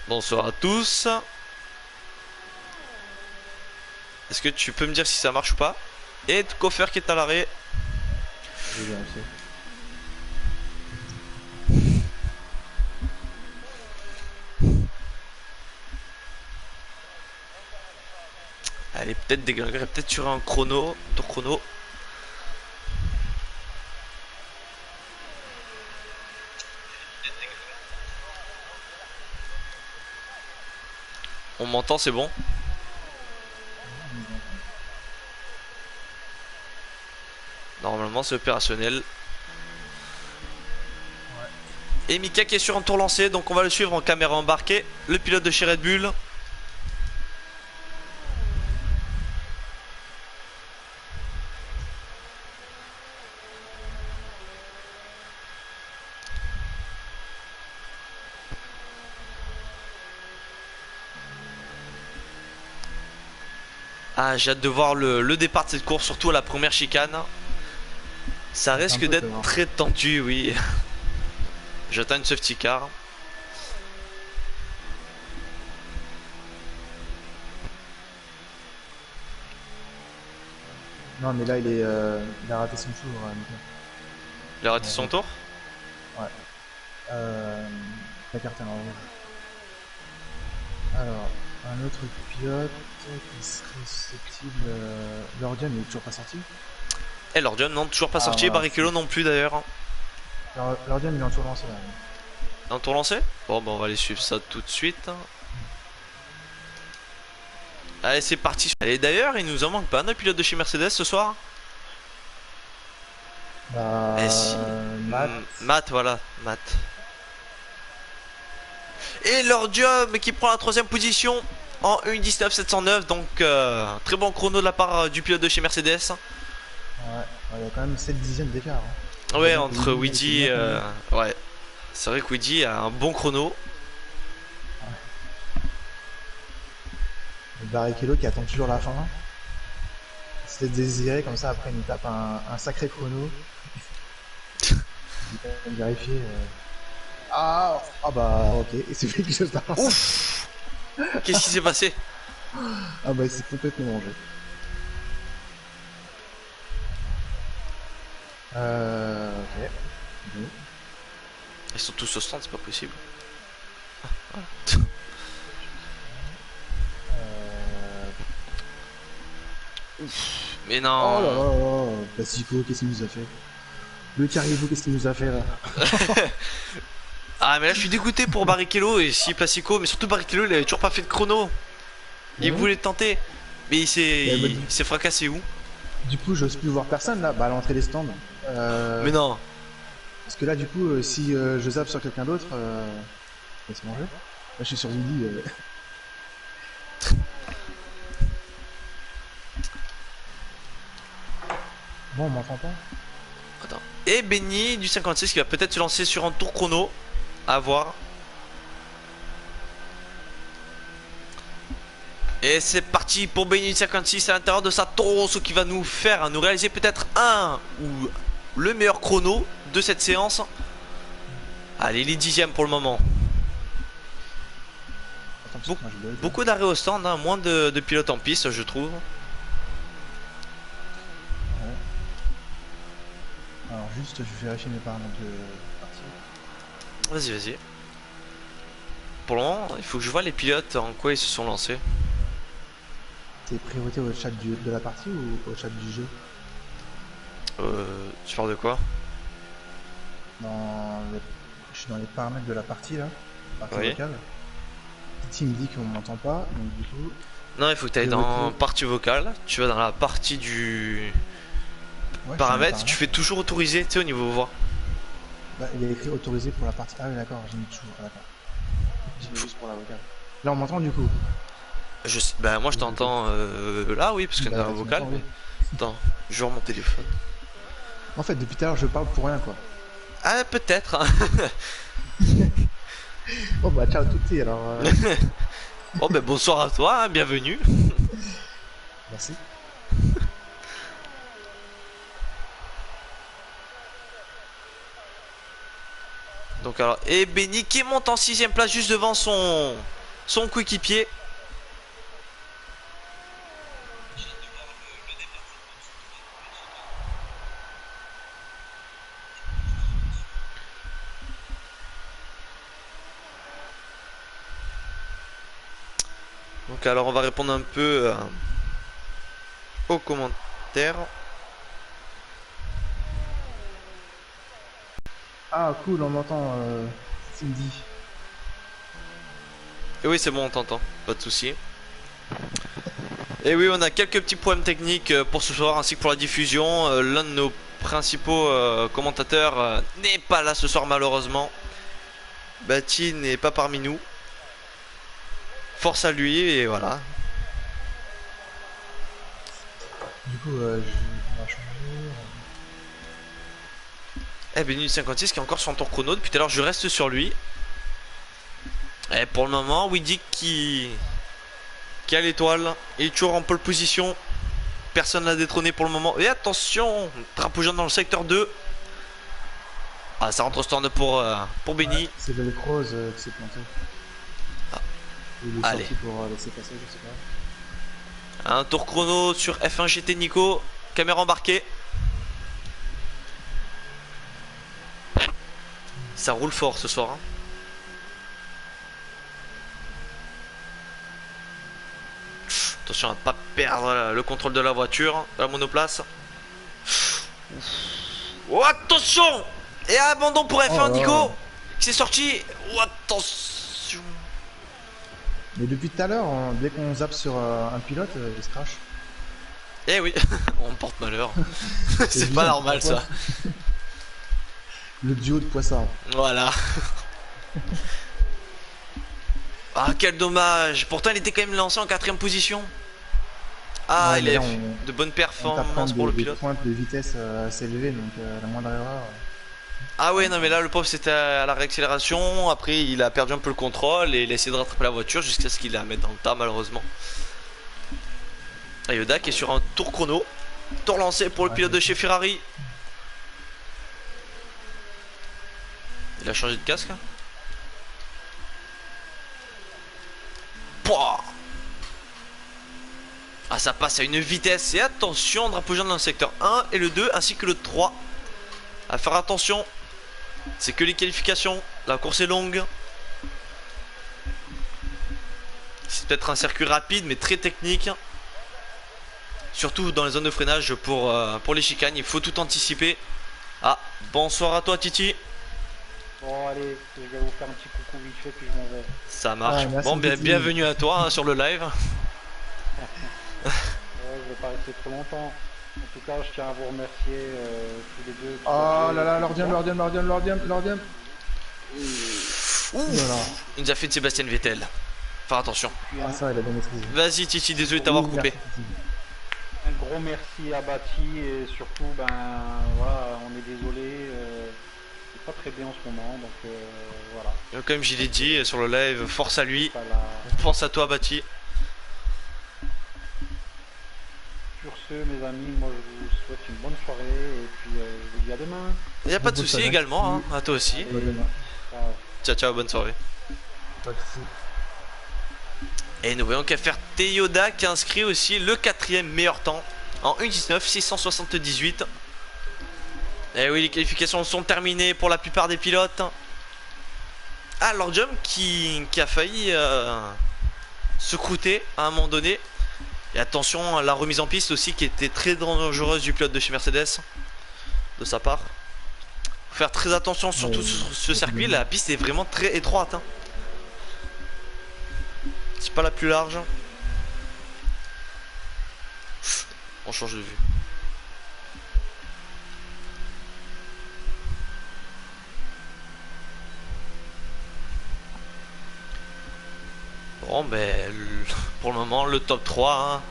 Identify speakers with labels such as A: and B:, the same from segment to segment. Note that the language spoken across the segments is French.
A: Bonsoir à tous. Est-ce que tu peux me dire si ça marche ou pas? Et Koffer qui est à l'arrêt.
B: Je vais vérifier.
A: Allez, peut-être déglinguer, peut-être sur un chrono. Tour chrono. On m'entend, c'est bon?
B: On nous entend.
A: Normalement, c'est opérationnel.
B: Ouais.
A: Et Mika qui est sur un tour lancé, donc on va le suivre en caméra embarquée. Le pilote de chez Red Bull. Ah, j'ai hâte de voir le départ de cette course, surtout à la première chicane. Ça
B: Ça fait un
A: risque
B: peu
A: d'être
B: peur, hein.
A: très tendu, oui. J'attends une safety car.
B: Non, mais là, il a raté son tour, Mika.
A: Il a raté
B: En
A: son
B: rouge.
A: tour.
B: Ouais. Euh, la carte est en rouge. Alors, un autre pilote qui serait susceptible. Lordian, il est toujours pas sorti.
A: Et Lordion, non, toujours pas
B: Ah,
A: sorti.
B: voilà,
A: Barrichello non plus d'ailleurs.
B: Lordian, il est en tour lancé là.
A: Un tour lancé? Bon, bah on va aller suivre ça tout de suite. Allez, c'est parti. Et d'ailleurs, il nous en manque pas un pilote de chez Mercedes ce soir? Eh si.
B: Matt.
A: Matt, voilà, Matt. Et Lordium qui prend la troisième position en 1.19.709. Donc, très bon chrono de la part du pilote de chez Mercedes.
B: Ouais, ouais, il y a quand même 7 dixièmes d'écart, hein. On voit
A: Ouais,
B: bien que
A: entre
B: Willy il était
A: Weedy.
B: bien connu.
A: Ouais, c'est vrai que Weedy a un bon chrono.
B: Ouais. Et Barrichello qui attend toujours la fin. C'est désiré comme ça, après il nous tape un sacré chrono. Il va vérifier. Ah bah ok, et c'est fait quelque chose là.
A: Ouf! Qu'est-ce qui s'est passé?
B: Ah bah il s'est complètement mangé. Ok. Bon.
A: Ils sont tous au stand, c'est pas possible.
B: Euh...
A: Mais
B: Oh là
A: non.
B: là là, Placico, qu'est-ce qu'il nous a fait? Le Caribou, qu'est-ce qu'il nous a fait là?
A: Ah, mais là, je suis dégoûté pour Barrichello et si Placico, mais surtout Barrichello, il avait toujours pas fait de chrono.
B: Mais
A: Il
B: ouais.
A: voulait tenter, mais
B: Et bah,
A: il s'est fracassé où?
B: du coup, j'ose plus voir personne là, bah à l'entrée des stands.
A: Mais non.
B: Parce que là, du coup, si je zappe sur quelqu'un d'autre, il va se manger. Là, je suis sur Willy. Bon, on m'entend pas?
A: Attends. Et Benny du 56 qui va peut-être se lancer sur un tour chrono. À voir. Et c'est parti pour Benny du 56 à l'intérieur de sa Toro Rosso qui va nous faire, nous réaliser peut-être un ou le meilleur chrono de cette séance. Allez, les dixièmes pour le moment.
B: Attends, parce que
A: Be-
B: moi je bug là.
A: Beaucoup d'arrêts au stand, hein, moins de pilotes en piste, je trouve.
B: Ouais. Alors, juste, je vérifie mes paramètres de partie.
A: Vas-y, vas-y. Pour le moment, il faut que je vois les pilotes en quoi ils se sont lancés.
B: C'est priorité au chat de la partie ou au chat du jeu?
A: Tu parles de quoi?
B: Je suis dans les paramètres de la partie là, partie
A: Oui.
B: vocale. Titi me dit qu'on m'entend pas, donc du coup,
A: Non, il faut que tu ailles dans
B: priorité.
A: partie vocale. Tu vas dans la partie du
B: Ouais, je suis dans les
A: paramètre. Tu
B: paramètres.
A: fais toujours autoriser, tu sais, au niveau voix.
B: Bah, il y a écrit autorisé pour la partie. Ah oui, d'accord, j'ai mis toujours. Ah, d'accord. J'ai mis juste pour la vocale. Là, on m'entend du coup.
A: Bah, moi je
B: Ou pas.
A: t'entends là, oui, parce que dans la
B: Bah, tu
A: vocale,
B: m'entends,
A: mais.
B: oui.
A: Attends, je vais mon téléphone.
B: En fait, depuis tout à l'heure, je parle pour rien quoi.
A: Ah, peut-être, hein.
B: Oh bah, ciao tutti alors.
A: Bon, ben bonsoir à toi, hein, bienvenue.
B: Merci.
A: Donc Donc alors, et Benny qui monte en 6ème place juste devant son coéquipier. Donc alors on va répondre un peu aux commentaires.
B: Ah cool, on m'entend Cindy.
A: Et oui c'est bon on t'entend, pas de souci. Et oui on a quelques petits problèmes techniques pour ce soir ainsi que pour la diffusion. L'un de nos principaux commentateurs n'est pas là ce soir malheureusement. Bati n'est pas parmi nous. Force à lui et voilà.
B: Du coup, on va changer.
A: Eh Benny 56 qui est encore sur son tour chrono. Depuis tout à l'heure je reste sur lui. Et pour le moment Widdick qui a l'étoile. Il est toujours en pole position. Personne n'a détrôné pour le moment. Et attention, drapeau jaune dans le secteur 2. Ah ça rentre au stand pour Benny.
B: Ouais, c'est Velcroze qui s'est planté.
A: Ah.
B: Il est
A: Allez.
B: sorti pour laisser passer, je sais pas.
A: Un tour chrono sur F1 GT Nico. Caméra embarquée. Ça roule fort ce soir. Hein. Attention à ne pas perdre le contrôle de la voiture, de la monoplace. Oh attention! Et abandon pour F1 Nico qui s'est sorti. Oh attention!
B: Mais depuis tout à l'heure, dès qu'on zappe sur un pilote, il se crache.
A: Eh oui, on porte malheur. C'est pas
B: bizarre,
A: normal
B: pourquoi
A: ça.
B: Le duo de Poissard.
A: Voilà. Ah quel dommage. Pourtant il était quand même lancé en 4ème position. Ah
B: Ouais,
A: il
B: mais
A: a
B: là,
A: fait de bonnes
B: on
A: performances pour le
B: des
A: pilote.
B: pointes de vitesse assez élevées, donc la moindre erreur.
A: Ah ouais non mais là le pauvre c'était à la réaccélération. Après il a perdu un peu le contrôle et il a essayé de rattraper la voiture jusqu'à ce qu'il la mette dans le tas malheureusement. Et Yoda qui est sur un tour chrono. Tour lancé pour le pilote de chez Ferrari. Il a changé de casque hein. Pouah. Ah ça passe à une vitesse. Et attention drapeau jaune dans le secteur 1 et le 2 ainsi que le 3. À faire attention. C'est que les qualifications. La course est longue. C'est peut-être un circuit rapide mais très technique. Surtout dans les zones de freinage pour les chicanes. Il faut tout anticiper. Ah bonsoir à toi Titi.
C: Bon allez, je vais vous faire un petit coucou vite fait puis je m'en vais.
A: Ça marche.
B: Ah, merci,
A: Bon
B: Titi.
A: bienvenue à toi hein, sur le live.
C: Ouais, je vais pas rester trop longtemps. En tout cas, je tiens à vous remercier tous les deux.
B: Oh là là, l'ordium.
A: Ouh,
B: Voilà.
A: il nous a fait de Sébastien Vettel. Faire attention.
B: Ah ça, il a bien maîtrisé.
A: Vas-y Titi, désolé de t'avoir
B: Oui,
A: coupé.
B: merci, Titi.
C: Un gros merci à Bati et surtout, ben voilà, on est désolé. C'est pas très bien en ce moment, donc voilà.
A: Comme je l'ai dit sur le live, force à lui.
C: Pas la-
A: Pense à toi Bati.
C: Sur ce, mes amis, moi je vous souhaite une bonne soirée et puis je vous dis à demain.
A: Il n'y a pas de
B: Bonne
A: souci
B: soirée.
A: également, hein, à toi aussi.
C: Et,
B: demain.
C: ciao.
A: Ciao ciao, bonne soirée.
B: Pas de soucis.
A: Et nous voyons qu'à faire Yoda qui a inscrit aussi le 4ème meilleur temps en 1.19 678. Et oui, les qualifications sont terminées pour la plupart des pilotes. Ah, Lord Jump qui a failli se croûter à un moment donné. Et attention à la remise en piste aussi qui était très dangereuse du pilote de chez Mercedes de sa part. Faut faire très attention surtout sur ce circuit, la piste est vraiment très étroite. Hein. C'est pas la plus large. On change de vue. Bon ben pour le moment le top 3 hein.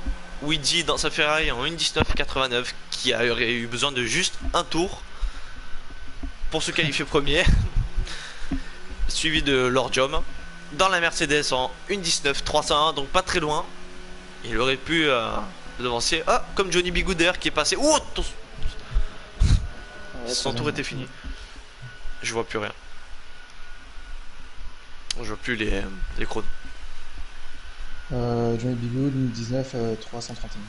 A: Widdy dans sa Ferrari en 1.19.89 qui aurait eu besoin de juste un tour pour se qualifier premier. Suivi de Lordium dans la Mercedes en 1.19.301 donc pas très loin. Il aurait pu devancer comme Johnny Bigouder qui est passé. Oh son tour était fini. Je vois plus rien. Je vois plus les chronos.
B: Johnny Bigou, 2019, 331.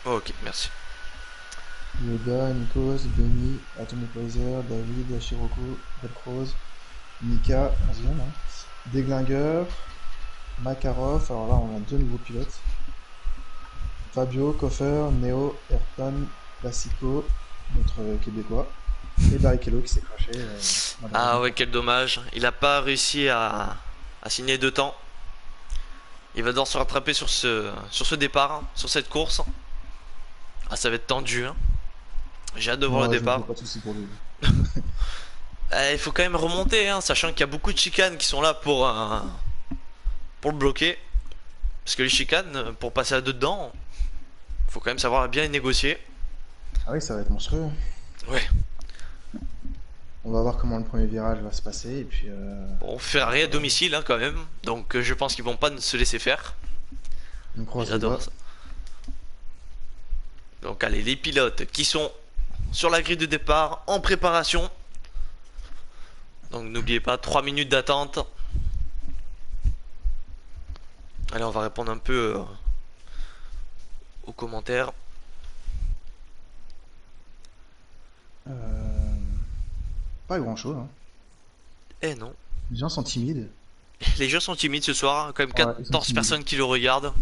A: Oh, ok, merci.
B: Yoda, Nikos, Benny, Atomic Laser, David, Shiroko, Red Cross, Mika, 11e, hein. Deglingueur, Makarov, alors là on a deux nouveaux pilotes. Fabio, Koffer, Neo, Ayrton, Classico, notre Québécois, et Barrichello qui s'est craché.
A: Ah
B: malheureusement.
A: ouais, quel dommage. Il a pas réussi à signer de temps. Il va devoir se rattraper sur ce départ, hein, sur cette course. Ah, ça va être tendu, hein. J'ai hâte de voir le
B: Ouais, je me fais
A: départ.
B: pas de soucis pour lui.
A: Il faut quand même remonter, hein, sachant qu'il y a beaucoup de chicanes qui sont là pour le bloquer. Parce que les chicanes, pour passer à deux dedans, faut quand même savoir bien les négocier.
B: Ah oui, ça va être monstrueux.
A: Ouais.
B: On va voir comment le premier virage va se passer, et puis...
A: Bon, Ferrari à domicile, hein, quand même. Donc je pense qu'ils vont pas se laisser faire.
B: on croise les
A: J'adore
B: doigts.
A: ça. Donc allez, les pilotes qui sont sur la grille de départ, en préparation. Donc n'oubliez pas, 3 minutes d'attente. Allez, on va répondre un peu aux commentaires.
B: Pas grand-chose, hein.
A: Eh non.
B: Les gens sont timides.
A: Les gens sont timides ce soir, hein, quand même
B: Ouais, ils sont
A: 14
B: timides.
A: personnes qui le regardent.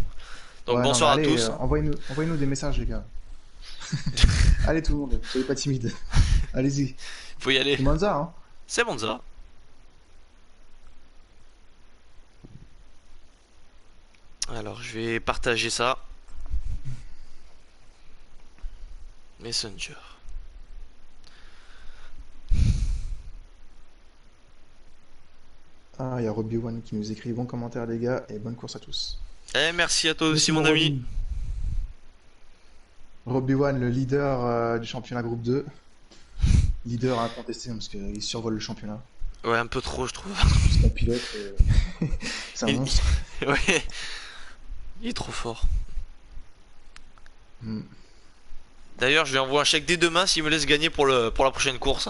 A: Donc
B: Ouais, non, mais
A: bonsoir à
B: allez,
A: tous.
B: envoyez-nous des messages, les gars. Allez, tout le monde, soyez pas timides. Allez-y.
A: Faut y aller.
B: C'est Monza, hein.
A: C'est Monza. Alors je vais partager ça. Messenger.
B: Ah, il y a Robbie One qui nous écrit bon commentaire, les gars, et bonne course à tous.
A: Eh merci à toi aussi
B: Merci,
A: mon ami.
B: Robbie One, le leader du championnat groupe 2. Leader incontesté, parce qu'il survole le championnat.
A: Ouais, un peu trop je trouve.
B: C'est un pilote, c'est un
A: Il-
B: monstre.
A: Ouais. Il est trop fort.
B: Hmm.
A: D'ailleurs je lui envoie un chèque dès demain s'il me laisse gagner pour la prochaine course.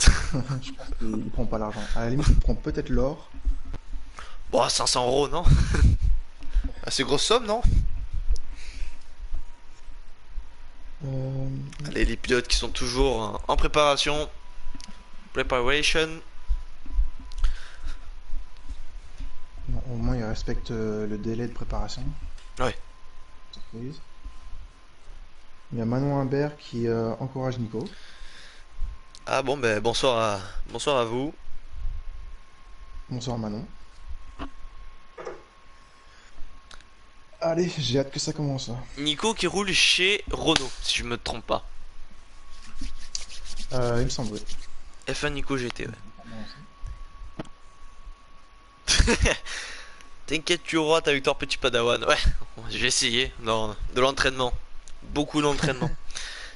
B: Je pense qu'il prend pas l'argent. À la limite, il prend peut-être l'or.
A: Bon 500 euros non. Assez grosse somme non.
B: Euh,
A: Allez les pilotes qui sont toujours en préparation. Preparation.
B: non, au moins, il respecte le délai de préparation.
A: Ouais.
B: Surprise. Il y a Manon Imbert qui encourage Nico.
A: Ah bon ben bonsoir à vous.
B: Bonsoir Manon. Allez, j'ai hâte que ça commence, là.
A: Nico qui roule chez Renault si je me trompe pas.
B: Il me semble, oui.
A: F1 Nico GT ouais. T'inquiète tu auras ta victoire petit padawan. Ouais, je vais essayer. Non, de l'entraînement. Beaucoup d'entraînement.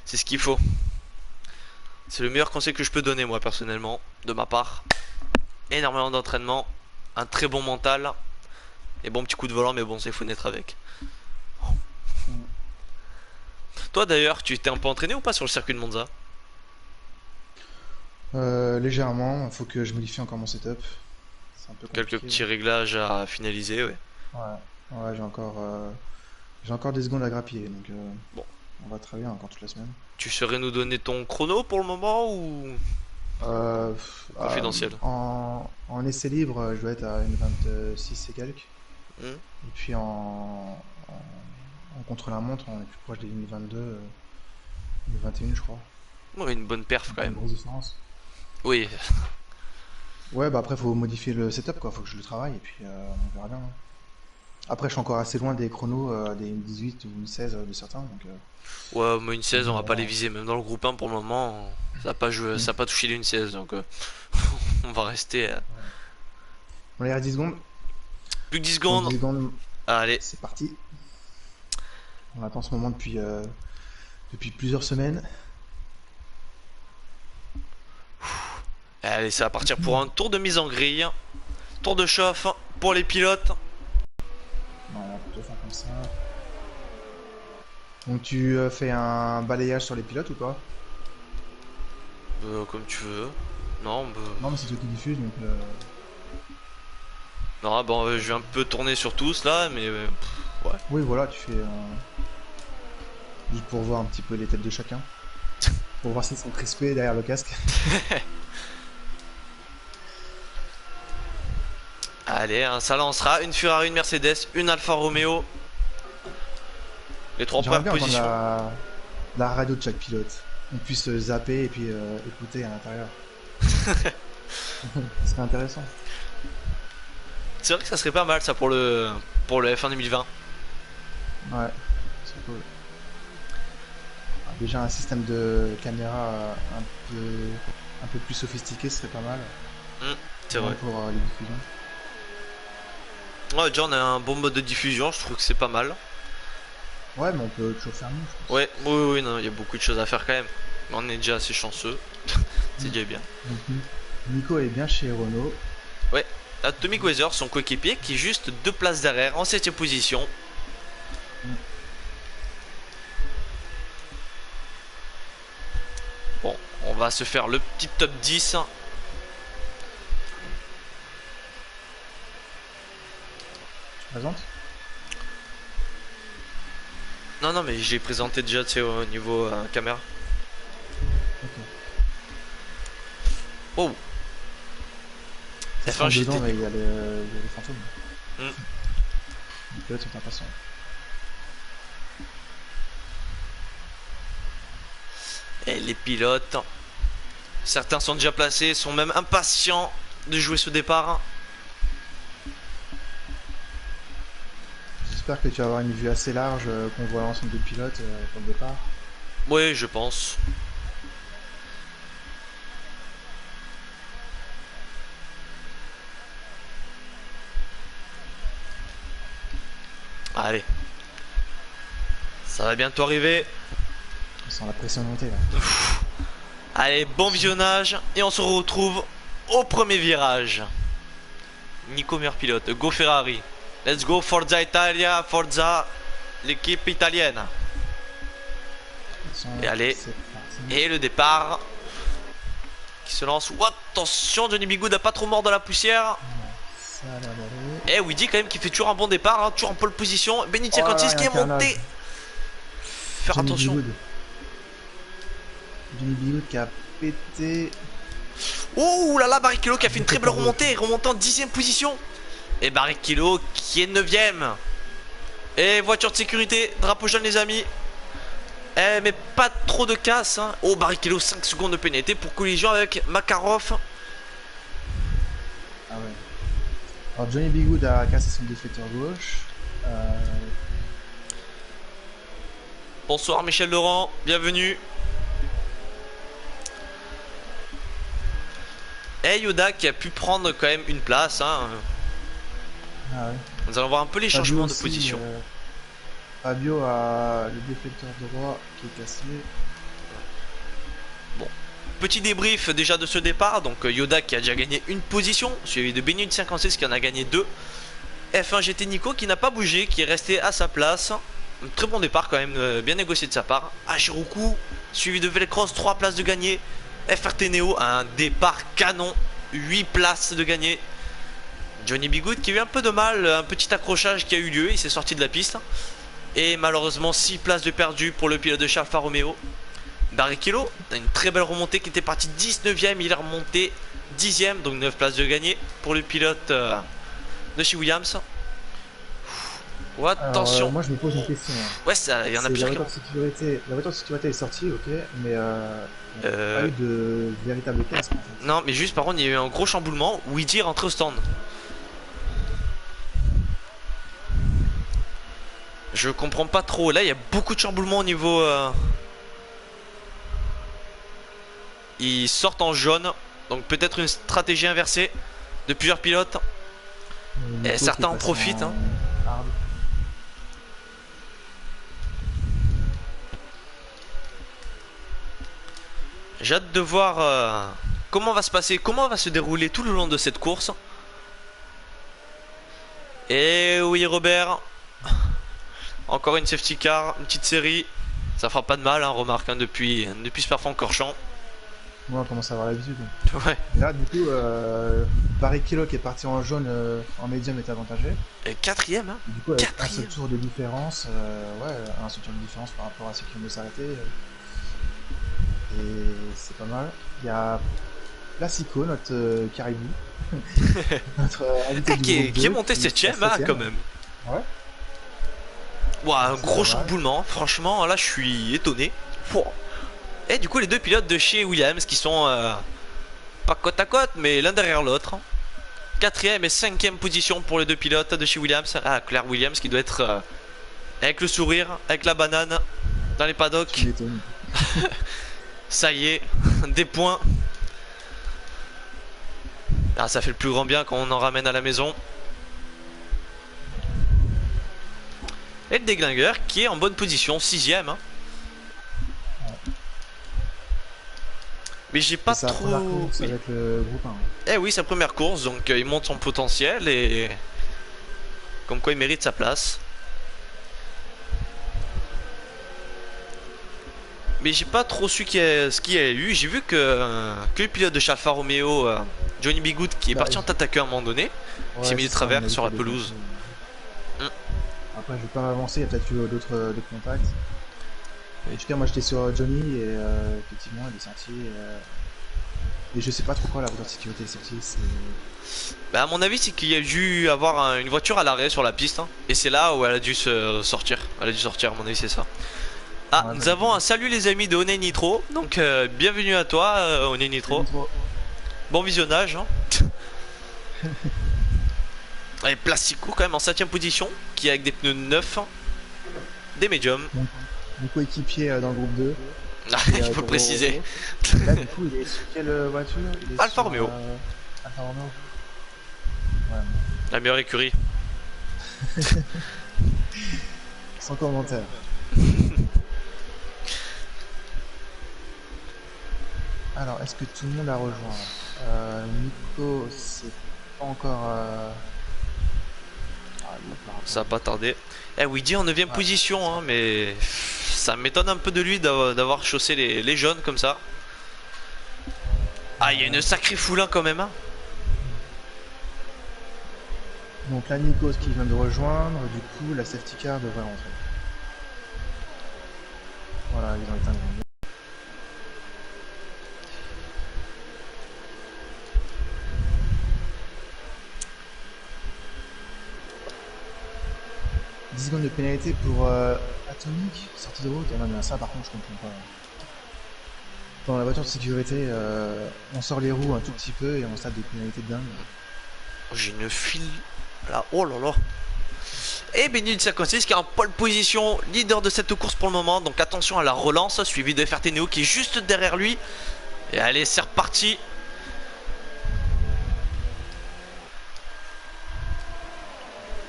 A: C'est ce qu'il faut. C'est le meilleur conseil que je peux donner moi personnellement, de ma part. Énormément d'entraînement, un très bon mental, et bon petit coup de volant, mais bon, c'est faut naître avec. Toi d'ailleurs, tu t'es un peu entraîné ou pas sur le circuit de Monza?
B: Légèrement, il faut que je modifie encore mon setup. C'est un peu
A: Quelques
B: compliqué,
A: petits
B: là.
A: réglages à finaliser, ouais.
B: Ouais, j'ai encore des secondes à grappiller, donc
A: Bon.
B: on va travailler encore toute la semaine.
A: Tu saurais nous donner ton chrono pour le moment ou confidentiel?
B: En essai libre, je dois être à une 26 et quelques.
A: Hmm.
B: Et puis en contre-la-montre, on est plus proche des lignes 22, une 21, je crois.
A: Ouais, une bonne perf quand
B: Une
A: même.
B: grosse différence.
A: Oui,
B: Ouais, bah après, faut modifier le setup, quoi. Faut que je le travaille, et puis on verra bien, hein. Après, je suis encore assez loin des chronos, des 18 ou 16 de certains, donc
A: ouais, mais une 16, on va pas les
B: voilà.
A: viser, même dans le groupe 1 pour le moment, ça a pas joué, ça a pas touché les une 16, donc on va rester
B: On est à 10 secondes.
A: plus que 10
B: Dans
A: secondes.
B: 10 secondes,
A: Allez,
B: c'est parti. On attend ce moment depuis plusieurs semaines.
A: allez, ça va partir pour un tour de mise en grille, tour de chauffe pour les pilotes.
B: Voilà, on peut faire comme ça. Donc tu fais un balayage sur les pilotes ou pas?
A: Comme tu veux. Non,
B: Non, mais c'est toi qui diffuse, donc
A: Non, bon, je vais un peu tourner sur tous là, mais ouais.
B: Oui, voilà, tu fais. Juste pour voir un petit peu les têtes de chacun. Pour voir s'ils sont crispés derrière le casque.
A: Allez, hein, ça lancera. Une Ferrari, une Mercedes, une Alfa Romeo. Les trois
B: J'aimerais
A: premières
B: bien entendre
A: positions.
B: la radio de chaque pilote. On puisse zapper et puis écouter à l'intérieur. Ce serait intéressant.
A: C'est vrai que ça serait pas mal ça pour le F1 2020.
B: Ouais, c'est cool. Déjà un système de caméra un peu plus sophistiqué serait pas mal.
A: C'est vrai.
B: Pour les diffusions.
A: Ouais, déjà on a un bon mode de diffusion, je trouve que c'est pas mal.
B: Ouais, mais on peut toujours faire mieux, je pense.
A: Ouais, oui, non, il y a beaucoup de choses à faire quand même. Mais on est déjà assez chanceux. C'est déjà bien.
B: Donc, Nico est bien chez Renault.
A: Ouais, Atomic Weather, son coéquipier, qui est juste 2 places derrière, en 7ème position. Bon, on va se faire le petit top 10.
B: Tu présentes?
A: Non, non, mais j'ai présenté déjà, tu sais, au niveau caméra.
B: Ok.
A: Oh,
B: Ça
A: F1
B: sera
A: GT.
B: dedans, mais il y a les fantômes.
A: Hmm.
B: Les pilotes sont impatients.
A: Et les pilotes, certains sont déjà placés, sont même impatients de jouer ce départ.
B: J'espère que tu vas avoir une vue assez large, qu'on voit l'ensemble des pilotes pour le départ.
A: Oui, je pense. Allez. Ça va bientôt arriver.
B: On sent la pression monter là.
A: Allez, bon visionnage. Et on se retrouve au premier virage. Nico, meilleur pilote. Go Ferrari. Let's go Forza Italia. Forza, l'équipe italienne. Et allez.
B: C'est parti.
A: Et le départ qui se lance. Oh, attention, Johnny Bigoud n'a pas trop mort dans la poussière.
B: Ça a l'air d'aller.
A: Et Weedy quand même qui fait toujours un bon départ, hein, toujours en pole position. Benny
B: Oh là
A: 56
B: là,
A: qui
B: il y
A: est
B: a un carnage.
A: monté. Faire
B: Johnny
A: attention.
B: Bigoud. Johnny Bigoud qui a pété.
A: Oh là là, Barrichello qui a fait une très belle remontée, remontant en 10ème position. Et Barrichello qui est 9ème. Et voiture de sécurité, drapeau jaune les amis. Eh mais pas trop de casse hein. Oh Barrichello 5 secondes de pénalité pour collision avec Makarov.
B: Ah ouais. Alors Johnny Bigoud a cassé son déflecteur gauche.
A: Bonsoir Michel Laurent, bienvenue. Et Yoda qui a pu prendre quand même une place hein.
B: Ah ouais.
A: Nous allons voir un peu les
B: Fabio
A: changements de
B: aussi,
A: position.
B: Fabio a le déflecteur droit qui est cassé.
A: Petit débrief déjà de ce départ, donc Yoda qui a déjà gagné une position, suivi de Benny 56 qui en a gagné 2. F1 GT Nico qui n'a pas bougé, qui est resté à sa place. Un très bon départ quand même, bien négocié de sa part. Hachiroku, suivi de Velcross, 3 places de gagné. FRT Neo, un départ canon, 8 places de gagné. Johnny Bigoud qui a eu un peu de mal, un petit accrochage qui a eu lieu, il s'est sorti de la piste. Et malheureusement 6 places de perdu pour le pilote de Charles Alfa Romeo. Barrichello a une très belle remontée qui était parti 19ème, il est remonté 10ème, donc 9 places de gagné pour le pilote de chez Williams. Oh, attention.
B: Alors, moi je me pose une question.
A: Ouais, il y en a
B: C'est
A: plusieurs
B: la
A: qui ont...
B: voiture de sécurité. La voiture de sécurité est sortie, ok, mais il n'y a
A: Euh,
B: pas eu de véritable casque en fait.
A: Non, mais juste par contre, il y a eu un gros chamboulement. Weedy est rentré au stand. Je comprends pas trop. Là, il y a beaucoup de chamboulements au niveau... Ils sortent en jaune. Donc peut-être une stratégie inversée de plusieurs pilotes.
B: Nico qui
A: certains
B: est
A: en
B: passé
A: profitent,
B: en
A: hein.
B: hard.
A: J'ai hâte de voir comment va se passer, comment va se dérouler tout le long de cette course. Et oui, Robert. Encore une safety car, une petite série. Ça fera pas de mal, hein, remarque, hein, depuis ce Spa-Francorchamps.
B: Moi, on commence à avoir l'habitude.
A: Ouais.
B: Et là, du coup, Barrichello qui est parti en jaune en médium est avantagé.
A: Et quatrième, hein.
B: Et du coup, avec un seul
A: Quatrième.
B: tour de différence, ouais, un seul tour de différence par rapport à ceux qui viennent de s'arrêter. Et c'est pas mal. Il y a Placico, notre caribou. Notre invité
A: Ah,
B: du groupe
A: qui est
B: 2,
A: monté
B: qui est
A: 7ème, hein,
B: septième.
A: quand même.
B: Ouais.
A: Ouah, un
B: C'est
A: gros
B: pas mal.
A: chamboulement. Franchement, là, je suis étonné. Pouah. Et du coup, les deux pilotes de chez Williams qui sont pas côte à côte, mais l'un derrière l'autre. Quatrième et cinquième position pour les deux pilotes de chez Williams. Ah, Claire Williams qui doit être avec le sourire, avec la banane dans les paddocks.
B: Tu m'étonnes.
A: Ça y est, des points. Ah, ça fait le plus grand bien quand on en ramène à la maison. Et le déglingueur qui est en bonne position, sixième. Hein. Mais j'ai pas
B: C'est sa première
A: trop.
B: course
A: Oui.
B: avec le groupe 1.
A: Eh oui, sa première course, donc il monte son potentiel et comme quoi il mérite sa place. Mais j'ai pas trop su ce qu'il y a eu. J'ai vu que le pilote de chez Alfa Romeo, Johnny Bigood, qui est
B: Bah,
A: parti en attaquant à un moment donné. Il s'est mis de
B: c'est ça,
A: travers
B: on a
A: sur la
B: eu des
A: pelouse.
B: infos. Après, je vais pas m'avancer, il y a peut-être eu d'autres contacts. Et en tout cas, moi j'étais sur Johnny et effectivement, il est sorti. Et je sais pas trop quoi la voiture de sécurité est sortie.
A: Bah, à mon avis, c'est qu'il y a dû avoir une voiture à l'arrêt sur la piste. Hein. Et c'est là où elle a dû se sortir. Elle a dû sortir, à mon avis, c'est ça. Ah,
B: Ouais,
A: nous
B: bah,
A: avons un salut les amis de Honey Nitro. Donc, bienvenue à toi, Honey Nitro. Bon visionnage. Hein. Et Placico, quand même, en 7ème position. Qui est avec des pneus neufs. Des médiums.
B: Mon coéquipier dans le groupe 2.
A: Ah,
B: Et,
A: il faut le
B: Toro
A: préciser.
B: Rosso. Là, du coup, il est sur quelle voiture? Il est
A: Alfa
B: sur,
A: Romeo.
B: Alfa Romeo. Ouais,
A: La meilleure écurie.
B: sans commentaire. Alors, est-ce que tout le monde a rejoint? Nico, c'est pas encore. Il va pas
A: Ça va pas tarder. Eh oui, dit en 9ème position, hein, mais ça m'étonne un peu de lui d'avoir chaussé les jaunes comme ça. Ah, il y a une sacrée foule hein, quand même. Hein.
B: Donc là, Nikos qui vient de rejoindre, du coup, la safety car devrait rentrer. Voilà, ils ont éteint le lumière. « 10 secondes de pénalité pour Atomic, sortie de route. Ah non, mais ça, par contre, je comprends pas. Dans la voiture de sécurité, on sort les roues un tout petit peu et on se tape des pénalités de dingue.
A: J'ai une file là. Oh là là. Et Benny 56 qui est en pole position, leader de cette course pour le moment. Donc attention à la relance, suivi de FRT qui est juste derrière lui. Et allez, c'est reparti.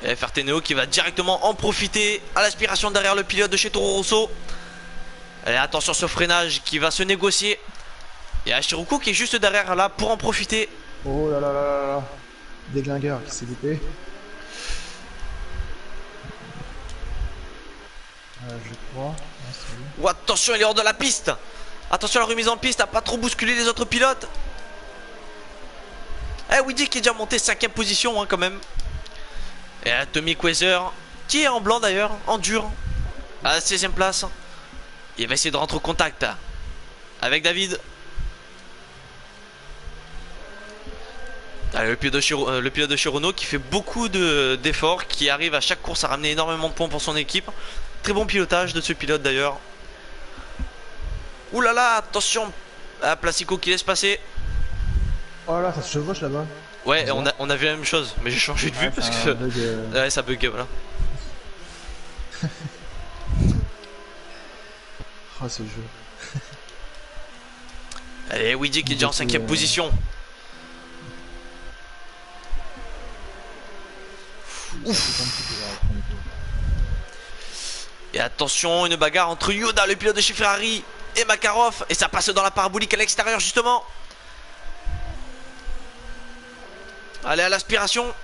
A: Et FRT qui va directement en profiter à l'aspiration derrière le pilote de chez Toro Rosso. Allez, attention ce freinage qui va se négocier. Et Hachiruko qui est juste derrière là pour en profiter.
B: Oh là là là là là. Déglingueur qui s'est loupé. Je crois.
A: Oh, attention, il est hors de la piste. Attention à la remise en piste, à pas trop bousculer les autres pilotes. Eh, Widdy qui est déjà monté 5ème position hein, quand même. Et Tommy Quazer qui est en blanc d'ailleurs, en dur, à la 16ème place. Il va essayer de rentrer au contact avec David. Allez, le pilote de chez Renault qui fait beaucoup d'efforts, qui arrive à chaque course à ramener énormément de points pour son équipe. Très bon pilotage de ce pilote d'ailleurs. Ouh là là, attention à Placico qui laisse passer.
B: Oh là, ça se chevauche là-bas.
A: Ouais, on a vu la même chose, mais j'ai changé de vue parce que ouais, ça bug voilà.
B: Oh ce jeu.
A: Allez, Widdy qui est déjà en 5ème position. Et attention, une bagarre entre Yoda, le pilote de chez Ferrari, et Makarov. Et ça passe dans la parabolique à l'extérieur justement. Allez à l'aspiration.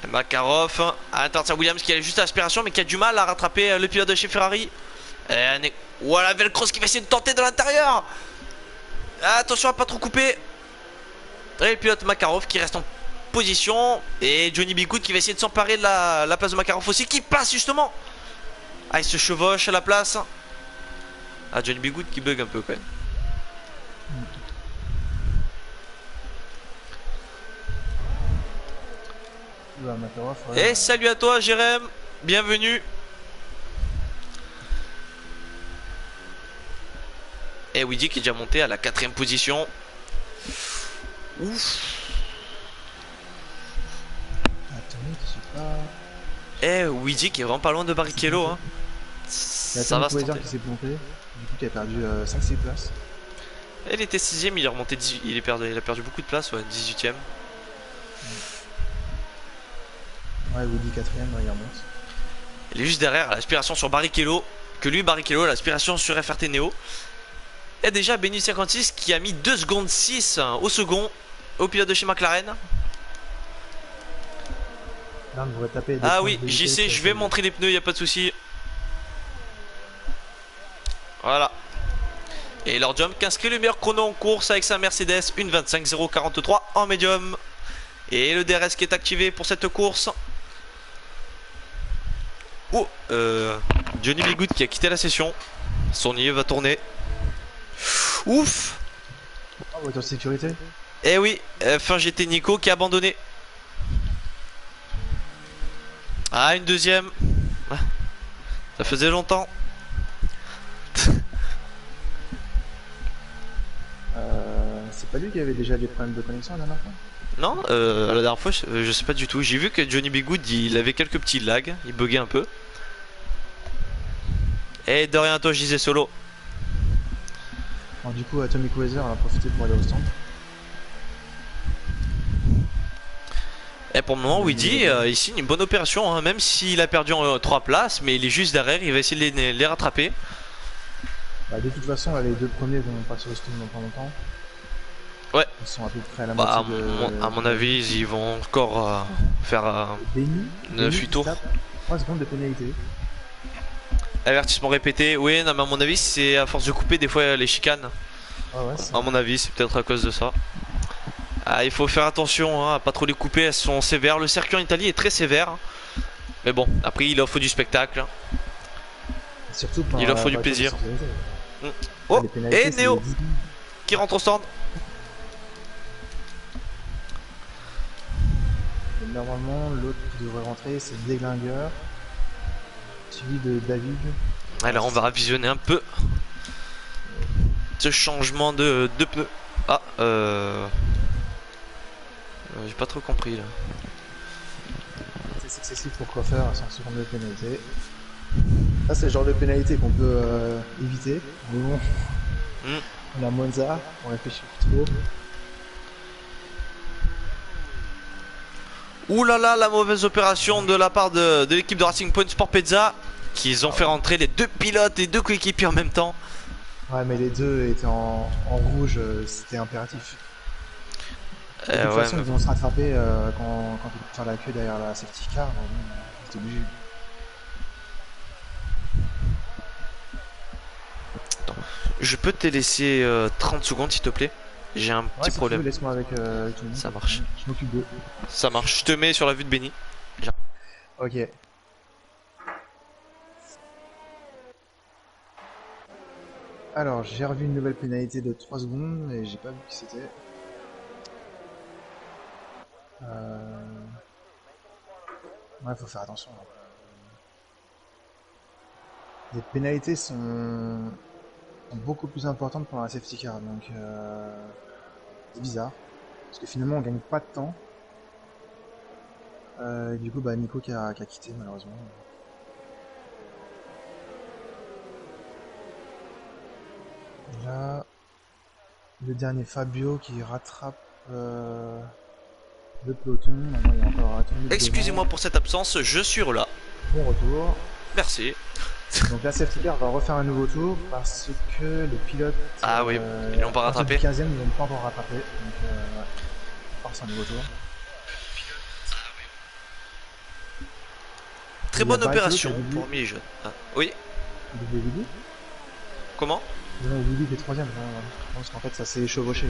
A: Makarov à l'intérieur de Williams qui est juste à l'aspiration mais qui a du mal à rattraper le pilote de chez Ferrari. Voilà, Velcros qui va essayer de tenter de l'intérieur. Attention à pas trop couper. Et le pilote Makarov qui reste en position. Et Johnny B. Good qui va essayer de s'emparer de la place de Makarov aussi. Qui passe justement. Ah, il se chevauche à la place. Ah, Johnny B. Good qui bug un peu quand même.
B: Makarov,
A: Et salut à toi Jérém. Bienvenue. Et Weedy qui est déjà monté à la 4ème position. Ouf.
B: Attendez, je sais pas.
A: Et Weedy qui est vraiment pas loin de Barrichello. Hein.
B: Il y a
A: Ça va se
B: Weather
A: tenter.
B: qui s'est planté. Du coup, qui a perdu 5-6 places.
A: Il était 6ème, il est remonté 18, il a perdu beaucoup de place, ouais, 18ème.
B: Ouais, Woody 4ème, il remonte.
A: Il est juste derrière l'aspiration sur Barrichello. Que lui, Barrichello, l'aspiration sur FRT Neo. Et déjà Benny 56 qui a mis 2 secondes 6 au second au pilote de chez McLaren.
B: Là, on devrait taper des
A: Ah
B: points
A: oui,
B: de
A: j'y
B: vitesse,
A: sais, je vais montrer les pneus, y a pas de souci. Voilà. Et Lord Jump qui inscrit le meilleur chrono en course avec sa Mercedes, une 25.043 en médium. Et le DRS qui est activé pour cette course. Oh, Johnny B. Good qui a quitté la session. Son nid va tourner. Ouf.
B: Oh, voiture de sécurité.
A: Eh oui, fin GT Nico qui a abandonné. Ah, une deuxième. Ça faisait longtemps.
B: C'est pas lui qui avait déjà des problèmes de connexion la dernière fois?
A: Non, la dernière fois, je sais pas du tout. J'ai vu que Johnny B. Good, il avait quelques petits lags. Il buguait un peu. Et de rien, toi, je disais solo.
B: Alors, du coup, Atomic Weather en a profité pour aller au stand.
A: Et pour le moment, Weedy, il signe une bonne opération. Hein, même s'il a perdu en 3 places. Mais il est juste derrière. Il va essayer de les rattraper.
B: Bah, de toute façon, là, les deux premiers vont passer au stand dans pas longtemps.
A: Ouais.
B: Ils sont à peu près à la
A: Bah,
B: moitié
A: à mon avis, ils vont encore faire
B: Benny,
A: 9-8 tours.
B: 3 secondes de pénalité.
A: Avertissement répété. Oui, non, mais à mon avis, c'est à force de couper des fois les chicanes.
B: Ah ouais, c'est...
A: À mon avis, c'est peut-être à cause de ça. Ah, il faut faire attention hein, à pas trop les couper, elles sont sévères. Le circuit en Italie est très sévère. Mais bon, après, il offre du spectacle.
B: Surtout
A: Il offre du plaisir. Oh, et Neo qui rentre au stand.
B: Et normalement, l'autre qui devrait rentrer, c'est Deglinguer, suivi de David.
A: Alors, on va visionner un peu ce changement de pneus. Ah, j'ai pas trop compris là.
B: C'est successif pour quoi faire à 100 secondes de pénalité. Ça, c'est le genre de pénalité qu'on peut éviter. Mais bon, on a Monza, on réfléchit plus trop.
A: Ouh là là, la mauvaise opération de la part de l'équipe de Racing Point Sport Pezza. Qu'ils ont fait rentrer les deux pilotes et deux coéquipiers en même temps.
B: Ouais, mais les deux étaient en rouge, c'était impératif. De toute façon, ils vont se rattraper quand ils vont faire la queue derrière la safety car. C'est obligé.
A: Attends, je peux te laisser 30 secondes s'il te plaît. J'ai un petit problème.
B: Laisse-moi avec tout le monde.
A: Ça marche.
B: Je m'occupe d'eux.
A: Ça marche. Je te mets sur la vue de Benny.
B: Ok. Alors, j'ai revu une nouvelle pénalité de 3 secondes et j'ai pas vu qui c'était. Ouais, faut faire attention. Les pénalités sont beaucoup plus importantes pendant la safety car, donc c'est bizarre. Parce que finalement, on gagne pas de temps. Et du coup, bah, Nico qui a quitté malheureusement. Et là, le dernier Fabio qui rattrape le peloton. Maintenant, il y a encore
A: excusez-moi pour cette absence, je suis là.
B: Bon retour.
A: Merci.
B: Donc la safety car va refaire un nouveau tour parce que le pilote.
A: Ah oui, ils l'ont pas rattrapé.
B: Le 15ème, ils l'ont pas encore rattrapé. Donc ouais, force un nouveau tour.
A: Très bonne opération pour Miege. Ah, oui.
B: Double Willy.
A: Comment?
B: Non, Willy qui est troisième. Je pense qu'en fait ça s'est chevauché.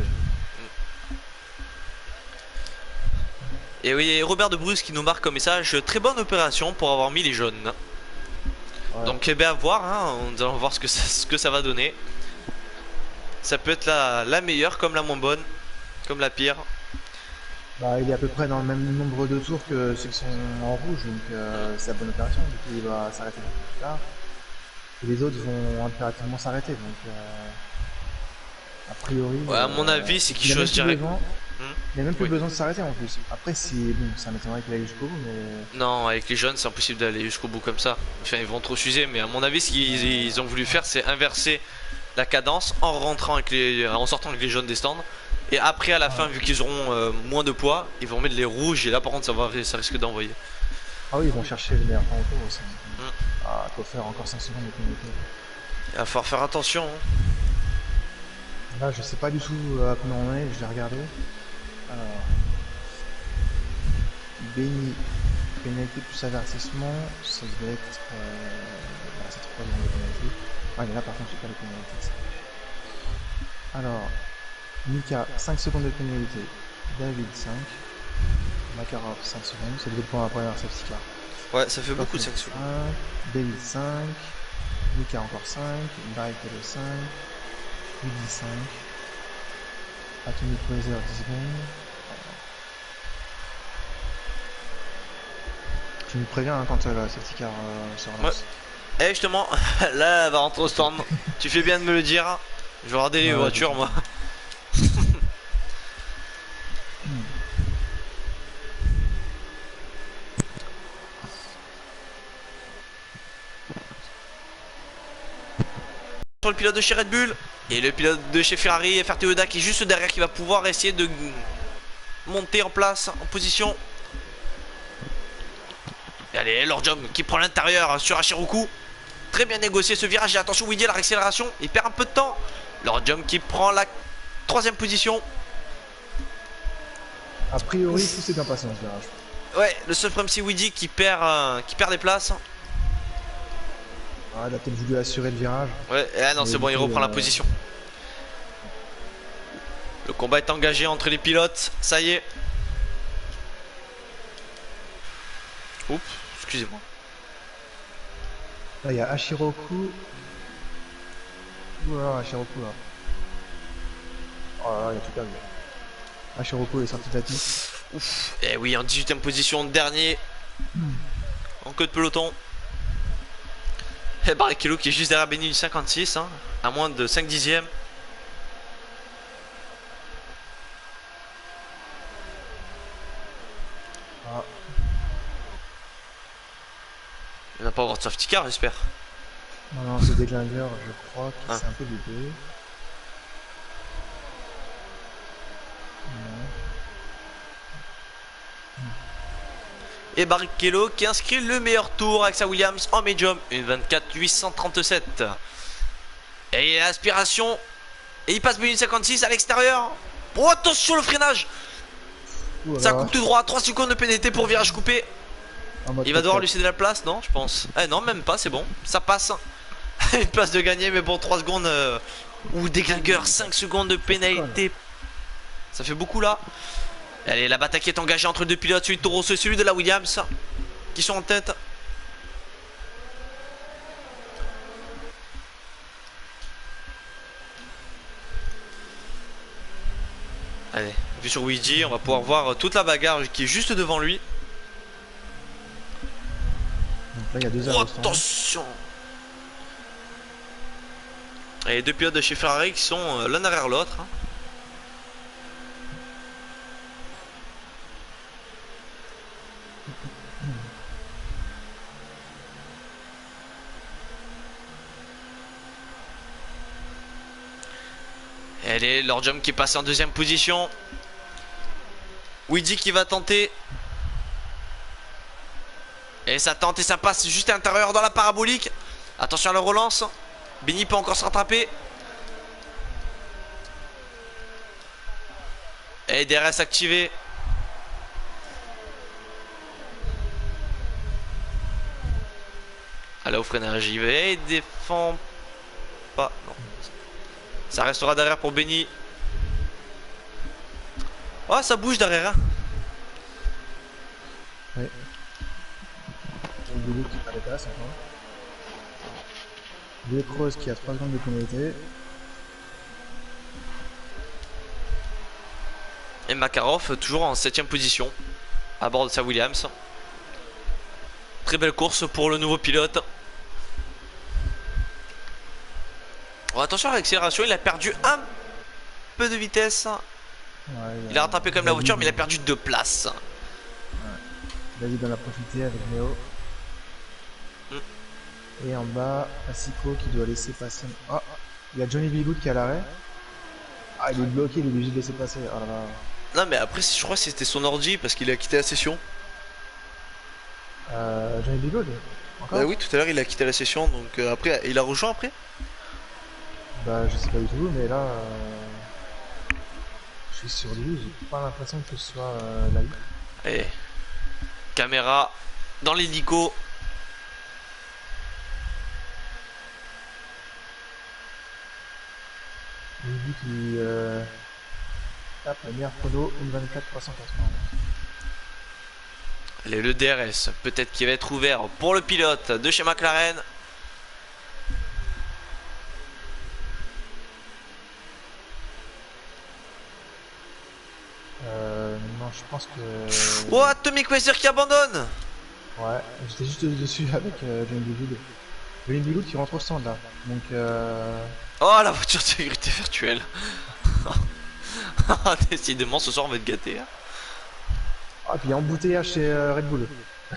A: Et oui, Robert de Bruce qui nous marque comme message, très bonne opération pour avoir mis les jaunes.
B: Ouais.
A: Donc eh bien à voir, hein, on va voir ce que ça va donner. Ça peut être la meilleure comme la moins bonne, comme la pire.
B: Bah, il est à peu près dans le même nombre de tours que ceux qui sont en rouge, donc c'est la bonne opération. Du coup, il va s'arrêter un peu plus tard. Et les autres vont impérativement s'arrêter, donc a priori.
A: Ouais, à mon avis, c'est qu'il
B: il a même
A: chose
B: plus
A: direct.
B: besoin- Il a même plus
A: Oui.
B: besoin de s'arrêter en plus. Après, si bon, ça m'étonnerait qu'il aille jusqu'au bout, mais
A: Non, avec les jeunes, c'est impossible d'aller jusqu'au bout comme ça. Enfin, ils vont trop s'user, mais à mon avis, ce qu'ils ils ont voulu faire, c'est inverser la cadence en rentrant en sortant avec les jaunes des stands. Et après, à la fin, vu qu'ils auront moins de poids, ils vont mettre les rouges. Et là, par contre, ça risque d'envoyer.
B: ah oui, ils vont chercher le meilleur temps au tour aussi.
A: Mm.
B: Ah, faut faire encore 5 secondes de pénalité.
A: Il va falloir faire attention. Hein.
B: Là, je sais pas du tout à combien on est, je vais regarder. Alors, Benny, pénalité plus avertissement, ça devait être. C'est 3 secondes de pénalité. Ah, mais là, par contre, j'ai pas les pénalités. Alors, Mika, 5 secondes de pénalité. David, 5. Makarov, 5 secondes. C'est le deux points après la safety car.
A: Ouais, ça fait beaucoup de 5 secondes.
B: 5. David, 5. Mika, encore 5. Barrichello, 5. Willy, 5. Atomic Weather, 10 secondes. Tu nous préviens hein, quand la safety car se relance.
A: Eh, justement, là, elle va rentrer au stand. Tu fais bien de me le dire. Je vais regarder les
B: Ouais,
A: voitures, moi. Sur le pilote de chez Red Bull et le pilote de chez Ferrari, FRT Oda qui est juste derrière, qui va pouvoir essayer de monter en place, en position. Et allez, Lord Jump qui prend l'intérieur sur Hachiroku. Très bien négocié ce virage. Et attention, Willy à la réaccélération. Il perd un peu de temps. Lord Jump qui prend la 3ème position.
B: A priori, tout s'est bien passé dans ce virage.
A: Ouais, le seul problème c'est Willy qui perd des places.
B: Ah, il a peut-être voulu assurer le virage.
A: Ouais, ah non, c'est bon, il reprend la position. Le combat est engagé entre les pilotes. Ça y est. Oups, excusez-moi.
B: Là, il y a Hachiroku. Oula, Hachiroku là. Oh là là, il a tout perdu. Hachiroku est sorti de la piste.
A: Ouf. Et oui, en 18ème position, dernier. En queue de peloton. Et Barrichello qui est juste derrière Benny du 56, hein, à moins de 5 dixièmes.
B: Ah,
A: Il va pas avoir de safety car, j'espère.
B: non, non, c'est Deglinguer, je crois qu'il
A: Ah.
B: s'est un peu loupé.
A: Et Barrichello qui inscrit le meilleur tour avec sa Williams en médium, une 24 837. Et l'aspiration. Et il passe Benny 56 à l'extérieur. Oh, attention le freinage.
B: Ouh là
A: Ça
B: là,
A: coupe tout droit, 3 secondes de pénalité pour virage coupé.
B: en mode
A: Il va devoir
B: top
A: lui céder la place, non, je pense. Eh non, même pas, c'est bon, ça passe. Une place de gagner, mais bon, 3 secondes. Ou Deglinguer, 5 secondes de pénalité. Ça fait beaucoup là. Allez, la bataille qui est engagée entre deux pilotes, celui de Toro et celui de la Williams, qui sont en tête. Allez, vue sur Luigi, on va pouvoir voir toute la bagarre qui est juste devant lui.
B: Donc là, il y a deux
A: Oh,
B: arrêts au stand.
A: attention! Et les deux pilotes de chez Ferrari qui sont l'un derrière l'autre. Hein. Et allez, Lord Jump qui est passé en 2ème position. Luigi qui va tenter. Et ça tente et ça passe juste à l'intérieur dans la parabolique. Attention à la relance. Benny peut encore se rattraper. Et DRS activé. Allez au freinage, il va, il défend pas. Non. Ça restera derrière pour Benny. Oh, ça bouge derrière. Hein.
B: Ouais. Billy qui perd les places encore. Billy Cross qui a 3 secondes de pénalité.
A: Et Makarov toujours en 7ème position à bord de sa Williams. Très belle course pour le nouveau pilote. Oh, attention à l'accélération, il a perdu un peu de vitesse.
B: Ouais,
A: Il a rattrapé comme la voiture, mais il a perdu 2 places.
B: David en a profité avec Néo. Et en bas, Asico qui doit laisser passer. Oh, il y a Johnny Bigood qui est à l'arrêt. Ah, il est bloqué, il est obligé de laisser passer. Oh là là.
A: Non, mais après, je crois que c'était son ordi parce qu'il a quitté la session.
B: Johnny Bigood encore
A: Oui, tout à l'heure, il a quitté la session. Donc après, il a rejoint après.
B: Bah, je sais pas du tout, mais là. Je suis sur lui, j'ai pas l'impression que ce soit la vie.
A: Et caméra dans l'hélico.
B: Il dit qu'il tape la meilleure chrono, 1:24.380.
A: Allez, le DRS, peut-être qu'il va être ouvert pour le pilote de chez McLaren.
B: Non, je pense que.
A: Oh, Atomic Racer qui abandonne.
B: Ouais, j'étais juste dessus avec Johnny Bigood. Johnny Bigood qui rentre au stand là. Donc
A: Oh, la voiture de sécurité virtuelle. Décidément, ce soir on va être gâté. Hein.
B: Ah, puis il y a embouteillage chez Red Bull.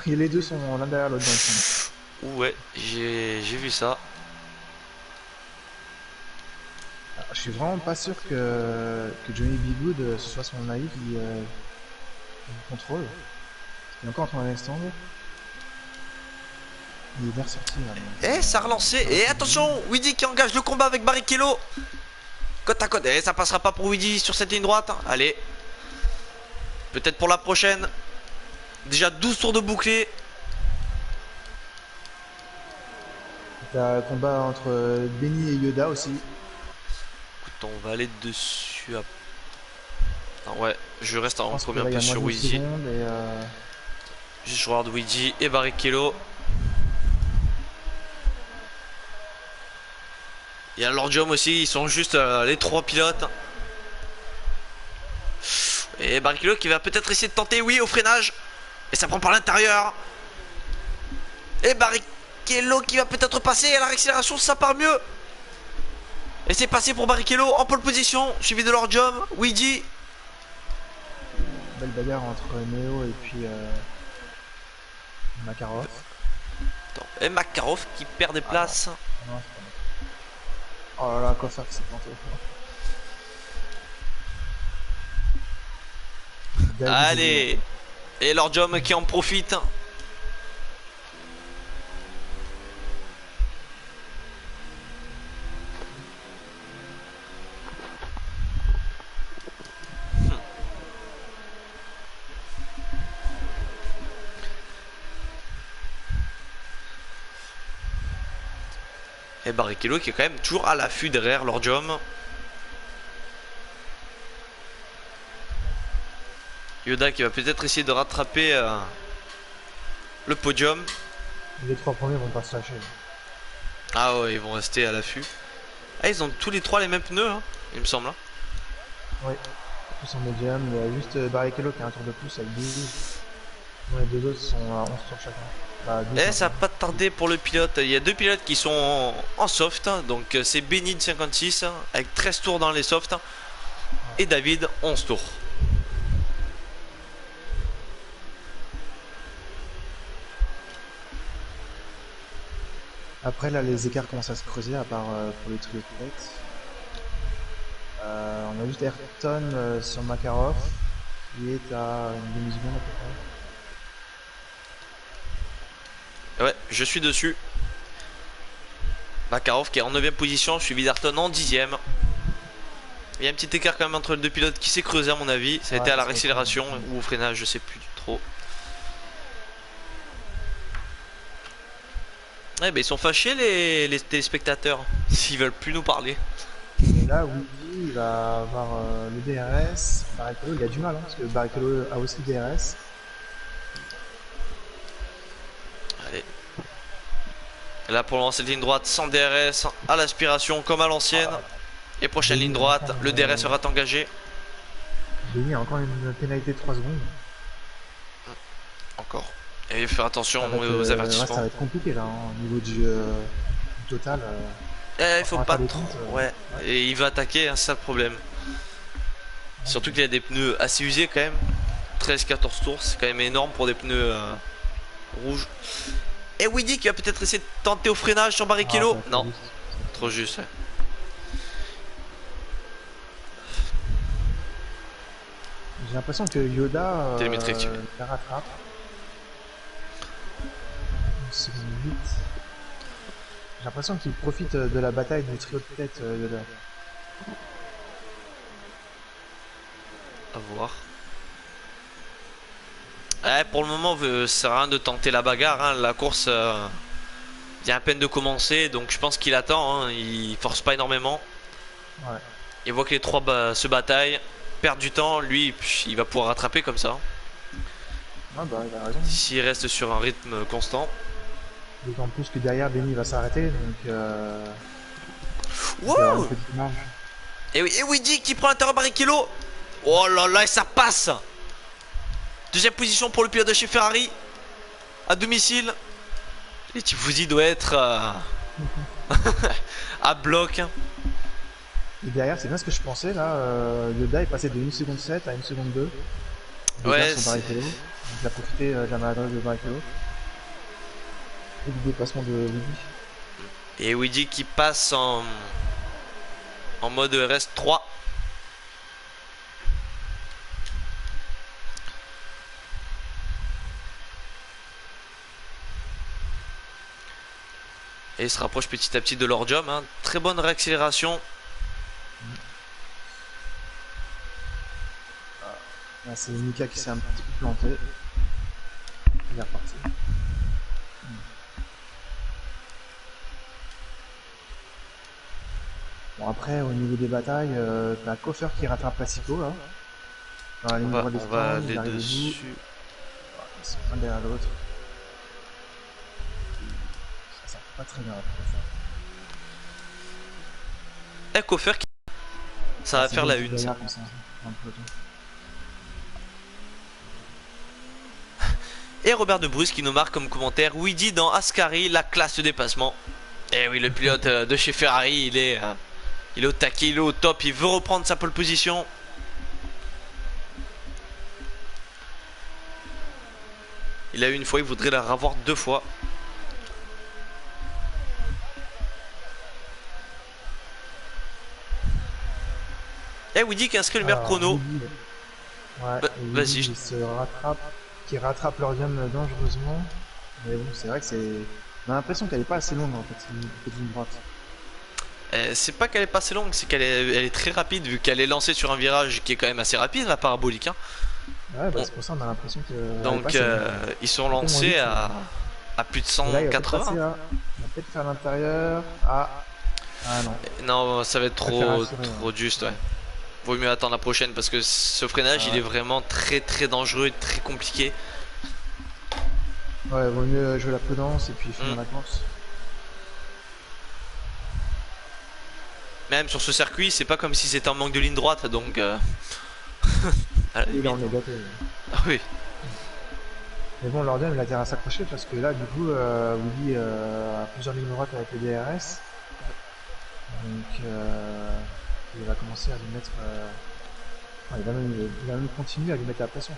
B: Et les deux sont l'un derrière l'autre dans le fond.
A: Ouais, j'ai vu ça.
B: Alors, je suis vraiment pas sûr que Johnny Bigood ce soit son AI qui contrôle. Il est encore en train d'aller stand. Il est bien sorti là.
A: Eh, ça a relancé. Et attention, Weedy qui engage le combat avec Barrichello. Côte à côte. Eh, ça passera pas pour Weedy sur cette ligne droite. Allez. Peut-être pour la prochaine. Déjà 12 tours de bouclé.
B: T'as un combat entre Benny et Yoda aussi.
A: Écoute, on va aller dessus. Non, ouais, je reste en
B: pense
A: premier
B: que
A: un
B: là,
A: peu
B: il y a
A: sur
B: moins de
A: Weedy.
B: secondes et,
A: Juste je regarde Weedy et Barrichello. Il y a Lordium aussi, ils sont juste les 3 pilotes. Et Barrichello qui va peut-être essayer de tenter, oui, au freinage. Et ça prend par l'intérieur. Et Barrichello qui va peut-être passer. Et à la réaccélération, ça part mieux. Et c'est passé pour Barrichello en pole position, suivi de Lordium, Weedy.
B: belle bagarre entre Neo et puis Makarov.
A: Et Makarov qui perd des places.
B: Non, c'est pas mal. Oh là là, Koffer qui s'est planté.
A: Allez. Et Lordium qui en profite. Et Barrichello qui est quand même toujours à l'affût derrière Lordium. Yoda qui va peut-être essayer de rattraper le podium.
B: Les 3 premiers vont pas se lâcher.
A: Ah ouais, ils vont rester à l'affût. Ah, ils ont tous les 3 les mêmes pneus, hein, il me semble. Hein.
B: Oui, tous en médium. Il y a juste Barrichello qui a un tour de plus avec 12. Les deux autres sont à 11 tours chacun. Bah, 12,
A: Et ça va pas tarder pour le pilote. Il y a 2 pilotes qui sont en soft. Donc c'est Benny de 56 avec 13 tours dans les softs. Et David 11 tours.
B: Après là les écarts commencent à se creuser à part pour les trucs de tête. On a juste Ayrton sur Makarov qui est à une demi-seconde à peu près.
A: Ouais, je suis dessus. Makarov qui est en 9ème position, suivi d'Ayrton en 10ème. Il y a un petit écart quand même entre les 2 pilotes qui s'est creusé à mon avis. Ça a été à la réaccélération ou au freinage, je sais plus trop. Ouais, bah ils sont fâchés les téléspectateurs. S'ils veulent plus nous parler.
B: Et là, Woody, il va avoir le DRS. Barrichello, il a du mal, hein, parce que Barrichello a aussi le DRS.
A: Allez. Là pour le moment c'est ligne droite sans DRS, à l'aspiration comme à l'ancienne. Et prochaine ligne droite, le DRS sera engagé.
B: Benny a encore une pénalité de 3 secondes.
A: Encore. Et faire attention
B: Ça va être,
A: aux
B: ouais, ça
A: avertissements.
B: va être compliqué là, hein, au niveau du total.
A: Il faut
B: on va
A: pas
B: faire des
A: trop.
B: comptes,
A: Ouais. Et il va attaquer, hein, c'est ça le problème. Surtout qu'il a des pneus assez usés quand même. 13-14 tours, c'est quand même énorme pour des pneus rouges. Et Woody qui va peut-être essayer de tenter au freinage sur Barrichello.
B: Ah,
A: Non, trop juste. Ouais.
B: J'ai l'impression que Yoda
A: Télémétrie activée.
B: la rattrape. Une seconde 8. J'ai l'impression qu'il profite de la bataille du trio de tête Yoda.
A: À voir. Ouais, pour le moment, ça sert à rien de tenter la bagarre. Hein. La course vient à peine de commencer, donc je pense qu'il attend. Hein. Il force pas énormément.
B: Ouais.
A: Il voit que les trois se bataillent, perdent du temps. Lui, il va pouvoir rattraper comme ça.
B: Ah bah il a raison.
A: S'il reste sur un rythme constant.
B: D'autant plus que derrière Benny va s'arrêter, donc il y aura
A: Wow.
B: une petite marge.
A: Et oui, et Woody qui prend l'intérieur Barrichello. Oh là là, et ça passe. Deuxième position pour le pilote de chez Ferrari. À domicile. Et Tifosi doit être à bloc.
B: Et derrière, c'est bien ce que je pensais là. Yoda est passé de 1 seconde 7 à 1 seconde 2.
A: Ouais,
B: son Barrichello. Donc il a profité de la maladresse de Barrichello. Et du dépassement de Woody.
A: Et Woody qui passe en mode RS3. Et il se rapproche petit à petit de leur job. Hein. Très bonne réaccélération.
B: Là, c'est Mika qui s'est un petit peu planté. Il est reparti. Bon, après, au niveau des batailles, t'as Koffer qui rattrape Pacico là. Dans la ligne droite des
A: On va
B: stands,
A: aller
B: il arrive au bout.
A: dessus.
B: Ils sont un derrière l'autre. Ça sert pas très bien après ça.
A: Ecofer qui... Ça va
B: C'est
A: faire
B: bon,
A: la
B: c'est
A: une. Ça.
B: derrière, comme ça, dans le peloton.
A: Et Robert de Bruce qui nous marque comme commentaire: Woody dans Ascari, la classe de dépassement. Et oui, le pilote de chez Ferrari, il est au taquet, il est au top, il veut reprendre sa pole position. Il a eu une fois, il voudrait la revoir deux fois. Et Woody qui inscrit le meilleur chrono.
B: Woody, ouais,
A: Bah,
B: et
A: vas-y.
B: Woody, qui rattrape l'Ordium dangereusement. Mais bon, c'est vrai que c'est. On a l'impression qu'elle est pas assez longue en fait, cette ligne droite.
A: C'est pas qu'elle est pas assez longue, c'est qu'elle est très rapide vu qu'elle est lancée sur un virage qui est quand même assez rapide, la parabolique. Hein.
B: Ouais, bah, c'est pour ça qu'on a l'impression que.
A: Donc ils sont lancés à plus de
B: Là, il va peut-être
A: 180.
B: passer, là. Il va peut-être faire l'intérieur. Ah non.
A: Non, ça va être
B: préfère
A: trop,
B: assurer,
A: trop juste, ouais. Vaut mieux attendre la prochaine parce que ce freinage il est vraiment très très dangereux et très compliqué.
B: Ouais, vaut mieux jouer la prudence et puis finir la course.
A: Même sur ce circuit, c'est pas comme si c'était un manque de ligne droite donc. À la
B: Et là,
A: limite.
B: on est gâté.
A: Ah oui.
B: Mais bon, l'Ordium il a intérêt à s'accrocher parce que là, du coup, Woody a plusieurs lignes droites avec le DRS. Donc, il va commencer à lui mettre. Enfin, il va même continuer à lui mettre la pression.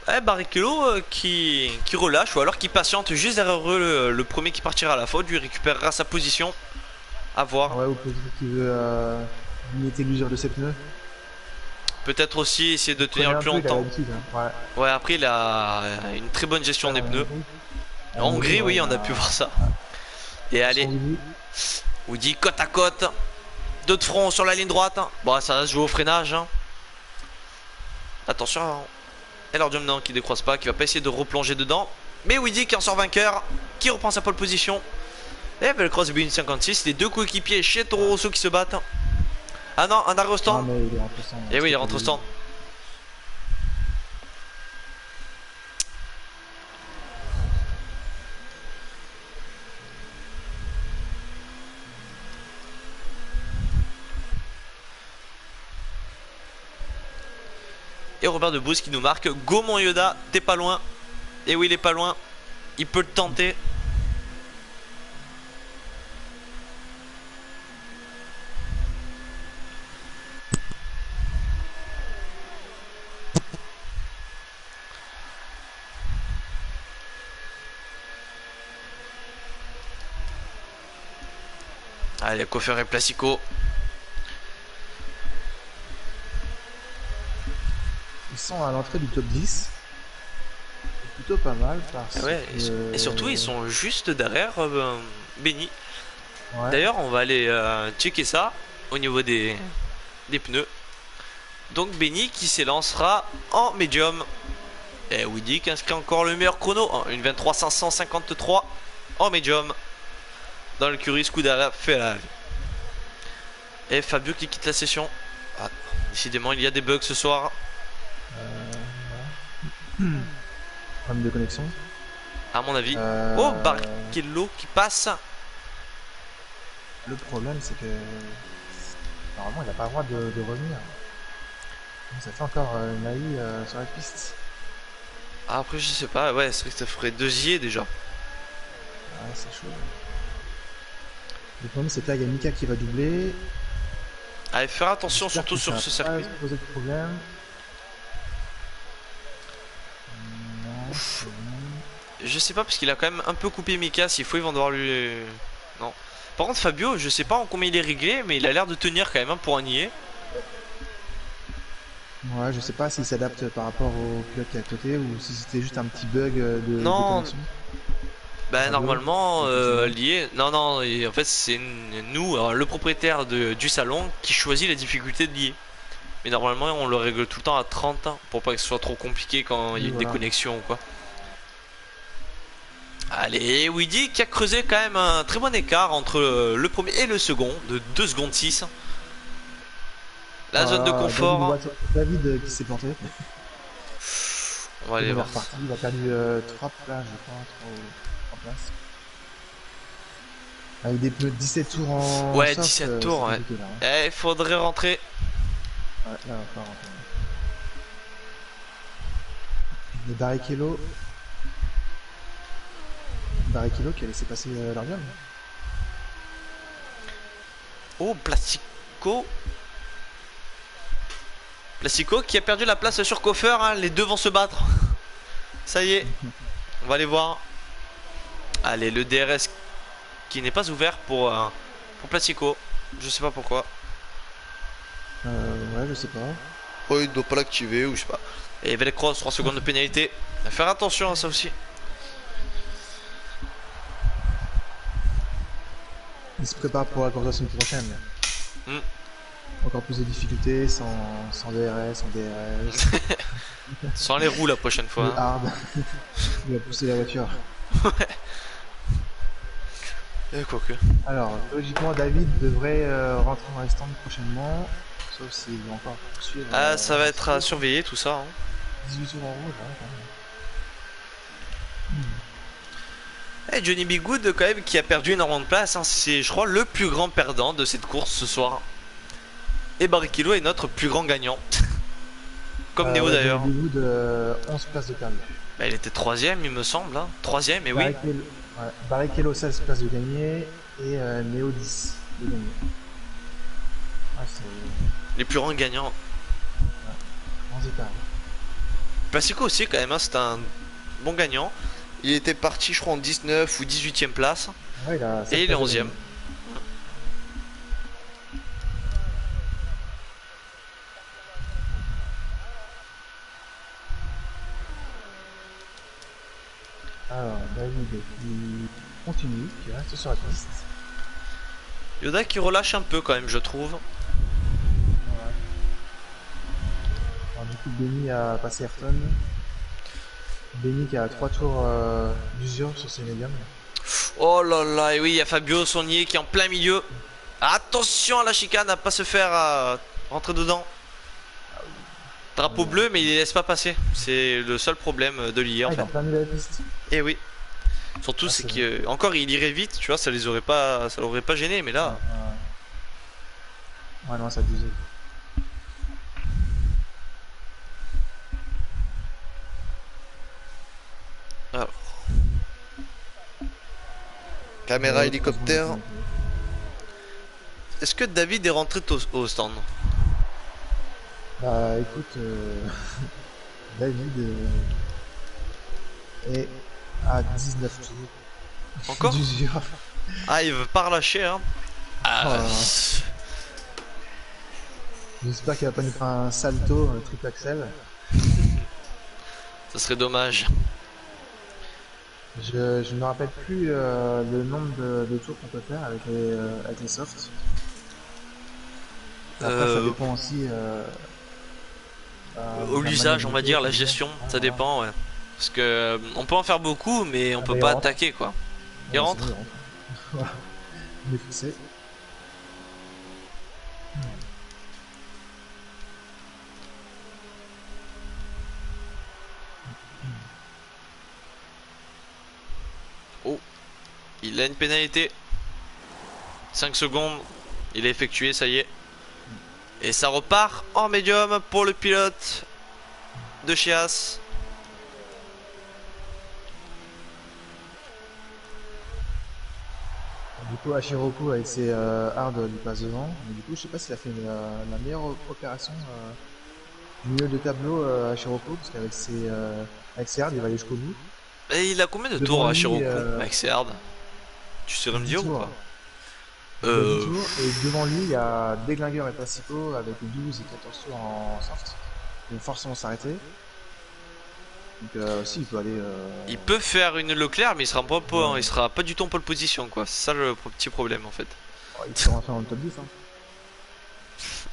A: Ouais, Barrichello qui relâche ou alors qui patiente juste derrière eux, le premier qui partira à la faute, lui récupérera sa position. À voir.
B: Ouais, ou peut-être qu'il veut limiter l'usure de ses pneus.
A: Peut-être aussi essayer de tenir le plus
B: Il a
A: longtemps.
B: l'habitude, hein. Ouais.
A: Ouais, après il a une très bonne gestion des pneus. En Hongrie, oui, on a pu voir ça. Et allez, Woody côte à côte. Deux de front sur la ligne droite. Bon, ça va se jouer au freinage. Hein. Attention. Et l'Ordium non, qui décroise pas, qui va pas essayer de replonger dedans. Mais Weedy qui en sort vainqueur, qui reprend sa pole position. Et Velcross B1 56, les deux coéquipiers chez Toro Rosso qui se battent. Ah non, un arrêt au stand.
B: Ah, mais il est rentré au stand.
A: Et oui, il rentre au stand. Et Robert Debouze qui nous marque: go mon Yoda, t'es pas loin. Et oui, il est pas loin. Il peut le tenter. Allez, coiffeur et Placico.
B: Ils sont à l'entrée du top 10. C'est plutôt pas mal parce
A: Ouais,
B: que...
A: et surtout, ils sont juste derrière Benny.
B: Ouais.
A: D'ailleurs, on va aller checker ça au niveau des pneus. Donc, Benny qui s'élancera en médium. Et Weedy qui inscrit encore le meilleur chrono, une 23 553 en médium. Dans le Curie Scuderia Ferrari. Et Fabio qui quitte la session. Ah, décidément, il y a des bugs ce soir.
B: Problème de connexion.
A: À mon avis. Oh, Barrichello qui passe.
B: Le problème, c'est que normalement, il n'a pas le droit de revenir. Donc, ça fait encore une AI sur la piste.
A: Ah, après, je sais pas. Ouais, c'est vrai que ça ferait 2 yeux déjà.
B: Ouais, c'est chaud. Le problème, c'est que là, il y a Mika qui va doubler.
A: Allez, faire attention
B: J'espère
A: surtout
B: que
A: sur
B: ça
A: ce
B: va pas
A: circuit.
B: poser de problème. Non, c'est bon.
A: Je sais pas parce qu'il a quand même un peu coupé Mika. S'il faut, ils vont devoir lui. Non. Par contre, Fabio, je sais pas en combien il est réglé, mais il a l'air de tenir quand même hein, pour un nier.
B: Ouais, je sais pas s'il s'adapte par rapport au pilote qui est à côté ou si c'était juste un petit bug de
A: Non.
B: connexion.
A: Bah
B: Fabio,
A: normalement
B: c'est
A: lié. Non non et en fait c'est nous alors, le propriétaire du salon qui choisit la difficulté de lier. Mais normalement on le règle tout le temps à 30 pour pas que ce soit trop compliqué quand il y a une
B: voilà.
A: déconnexion ou quoi. Allez, Weedy qui a creusé quand même un très bon écart entre le premier et le second de 2 secondes 6. La zone de confort.
B: David qui s'est planté.
A: On va aller voir.
B: Il a perdu 3 places, je crois. 3 places. Avec des pneus de 17 tours en.
A: Ouais,
B: soft,
A: 17 tours, ouais.
B: là, hein.
A: Il faudrait rentrer.
B: Ouais, là, on va pas rentrer. Le Barrichello. Barrichello qui a laissé passer l'Arbium.
A: Oh, Placico. Placico qui a perdu la place sur Koffer, hein. Les deux vont se battre. Ça y est, on va aller voir. Allez, le DRS qui n'est pas ouvert pour Placico. Je sais pas pourquoi.
B: Ouais, je sais pas.
A: Oh, il doit pas l'activer ou je sais pas. Et Velcross, 3 secondes de pénalité. À faire attention à ça aussi.
B: Il se prépare pour la course de la semaine prochaine.
A: Mm.
B: Encore plus de difficultés, sans DRS, sans DRS.
A: Sans les roues la prochaine fois.
B: Le hard. Il va pousser la voiture.
A: Ouais. Et quoi que.
B: Alors, logiquement, David devrait rentrer dans les stands prochainement. Sauf s'il veut encore poursuivre.
A: Ah, ça va être à surveiller tout ça. Hein.
B: 18 tours en rouge, ouais, quand même.
A: Et Johnny B. Good quand même qui a perdu énormément de place. Hein. C'est je crois le plus grand perdant de cette course ce soir. Et Barrichello est notre plus grand gagnant. Comme Néo
B: ouais,
A: d'ailleurs.
B: Johnny B. Good, 11 places de perdu.
A: Bah, il était 3ème il me semble. Hein. 3ème et oui.
B: Barrichello 16 places de gagné et Néo 10 de gagné. Ah, c'est
A: Les plus grands gagnants.
B: grands écarts.
A: Placico aussi quand même, hein, c'est un bon gagnant. Il était parti je crois en 19 ou 18ème place.
B: Ouais,
A: Et il est 11ème.
B: Alors, David qui continue, qui reste sur la piste.
A: Yoda qui relâche un peu quand même je trouve.
B: Alors, du coup, Benny a passé Ayrton. Benny qui a 3 tours d'usure sur ses médiums.
A: Oh là là, et oui, il y a Fabio Saunier qui est en plein milieu. Attention à la chicane, à pas se faire rentrer dedans. Drapeau bleu, mais il les laisse pas passer. C'est le seul problème de l'IA en
B: Il est
A: fait.
B: en plein milieu de la piste.
A: Et oui. Surtout, c'est qu'encore il irait vite, tu vois, ça les aurait pas, ça l'aurait pas gêné, mais là.
B: Ouais, non, ça abusé.
A: Alors. Caméra hélicoptère. Est-ce que David est rentré au stand?
B: Bah écoute, David est à 19 tours.
A: Encore?
B: d'usure.
A: Ah, il veut pas relâcher, hein. Ah,
B: J'espère qu'il va pas nous faire un salto, un triple axel.
A: ça serait dommage.
B: Je ne me rappelle plus le nombre de tours qu'on peut faire avec les softs. Après, ça dépend aussi.
A: Au l'usage, on va dire, la gestion, ça dépend, ouais. Parce que on peut en faire beaucoup, mais on peut pas attaquer quoi. Il rentre.
B: Voilà. Il est fixé.
A: Oh, il a une pénalité. 5 secondes, il est effectué, ça y est. Et ça repart en médium pour le pilote de chez As.
B: Du coup, Hachiroku avec ses hard lui passe devant. Mais du coup, je sais pas s'il a fait la meilleure opération milieu de tableau Hachiroku, parce qu'avec ses hard, il va aller jusqu'au bout.
A: Et il a combien de
B: Devant
A: tours à
B: lui,
A: Shiroku avec ses hards? Tu saurais me
B: 10
A: dire ou
B: tours.
A: pas?
B: 10 tours, et devant lui, il y a Déglingueur et Pacifico avec 12 et 14 tours en soft. Ils vont forcément s'arrêter. Donc, si, il peut aller.
A: Il peut faire une Leclerc, mais il sera pas du tout en pole position, quoi. C'est ça le petit problème en fait.
B: Il peut rentrer dans le top 10. Hein.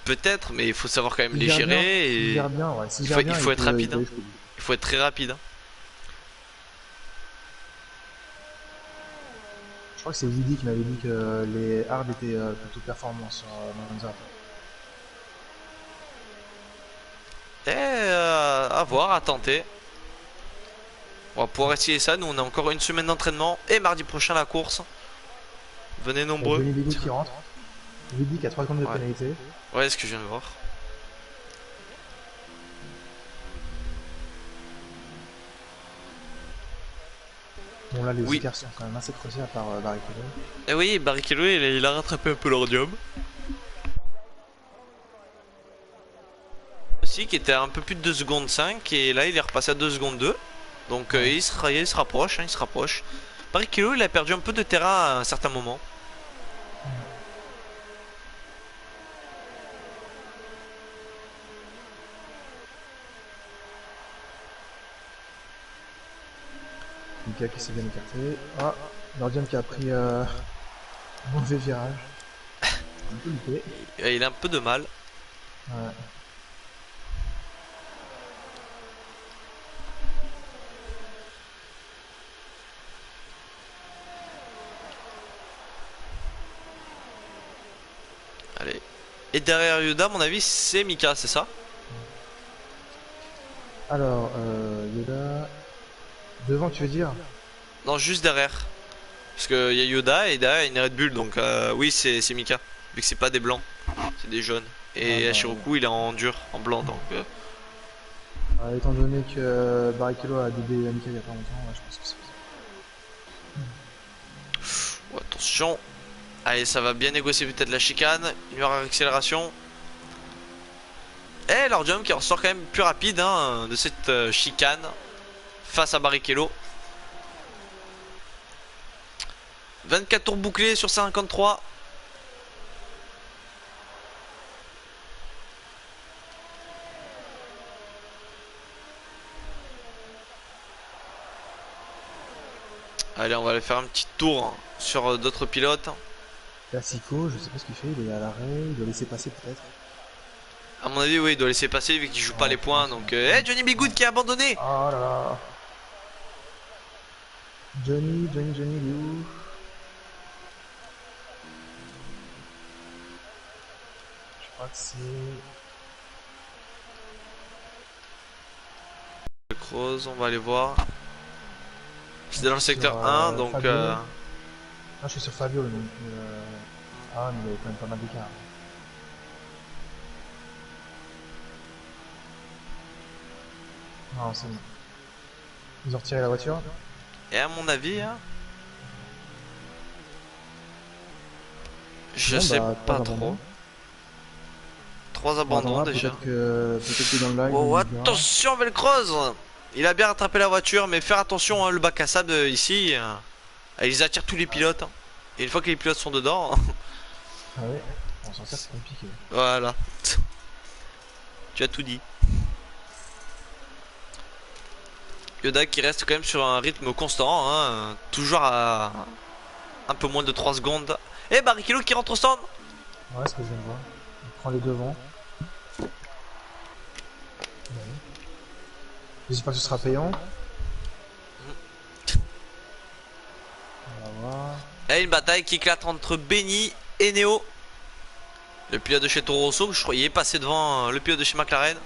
A: Peut-être, mais il faut savoir quand même les
B: gère bien,
A: gérer.
B: il
A: Et
B: gère bien, ouais.
A: il faut être rapide. Hein. Il faut être très rapide. Hein.
B: Je crois que c'est Woody qui m'avait dit que les hards étaient plutôt performants sur Monza.
A: Et à voir, à tenter. On va pouvoir essayer ça. Nous, on a encore une semaine d'entraînement et mardi prochain la course. Venez nombreux.
B: Johnny Bigoud qui rentre. Woody qui a 3 secondes de pénalité.
A: Ouais, ce que je viens de voir.
B: Bon, là, les écarts sont quand même assez creusés à part Barrichello.
A: Et oui, Barrichello, il a rattrapé un peu l'ordium. Aussi, qui était à un peu plus de 2 secondes 5, et là, il est repassé à 2 secondes 2. Donc, il se rapproche, hein, il se rapproche. Barrichello, il a perdu un peu de terrain à un certain moment.
B: Mika qui s'est bien écarté. Ah, l'ordium qui a pris un mauvais virage. Un peu loupé.
A: Il a un peu de mal.
B: Ouais.
A: Allez. Et derrière Yoda, à mon avis, c'est Mika, c'est ça?
B: Alors, Yoda. Devant, tu veux dire?
A: Non, juste derrière. Parce qu'il y a Yoda et derrière il y a une Red Bull, donc oui, c'est Mika. Vu que c'est pas des blancs, c'est des jaunes. Et Hachiroku, il est en dur, en blanc, donc.
B: Étant donné que Barrichello a DB Mika il y a pas longtemps, ouais, je pense que c'est ça.
A: Oh, attention. Allez, ça va bien négocier peut-être la chicane. Il y aura accélération. Et l'ordium qui ressort quand même plus rapide hein, de cette chicane face à Barrichello. 24 tours bouclés sur 53. Allez, on va aller faire un petit tour sur d'autres pilotes.
B: Pacifico, je sais pas ce qu'il fait, il est à l'arrêt, il doit laisser passer peut-être.
A: À mon avis, oui, il doit laisser passer vu qu'il joue pas les points. Donc, Johnny Bigoud qui a abandonné.
B: Oh là là. Johnny, il est où? Je crois que c'est...
A: Croze, on va aller voir. J'étais dans le secteur
B: Sur,
A: 1, donc...
B: Fabio. Non, je suis sur Fabio, donc... Ah, mais il y a quand même pas mal d'écart. Non, c'est bon. Ils ont retiré la voiture.
A: Et à mon avis, hein, je
B: Bon,
A: sais
B: bah,
A: pas
B: trois
A: trop.
B: abandons.
A: 3
B: On
A: abandons
B: attendra,
A: déjà.
B: peut-être que dans le live...
A: Oh,
B: on verra.
A: attention Velcroze. Il a bien rattrapé la voiture, mais faire attention, hein, le bac à sable ici, ils attirent tous les pilotes. Hein. Et une fois que les pilotes sont dedans,
B: Ah ouais, on s'en sert, c'est compliqué.
A: voilà. Tu as tout dit. Yoda qui reste quand même sur un rythme constant, hein, toujours à un peu moins de 3 secondes. Et Barrichello qui rentre au stand.
B: Ouais, ce que je viens de voir. Il prend les devants. Ouais. J'espère que ce sera payant. On va voir.
A: Et une bataille qui éclate entre Benny et Neo. Le pilote de chez Toro Rosso, je croyais passer devant le pilote de chez McLaren.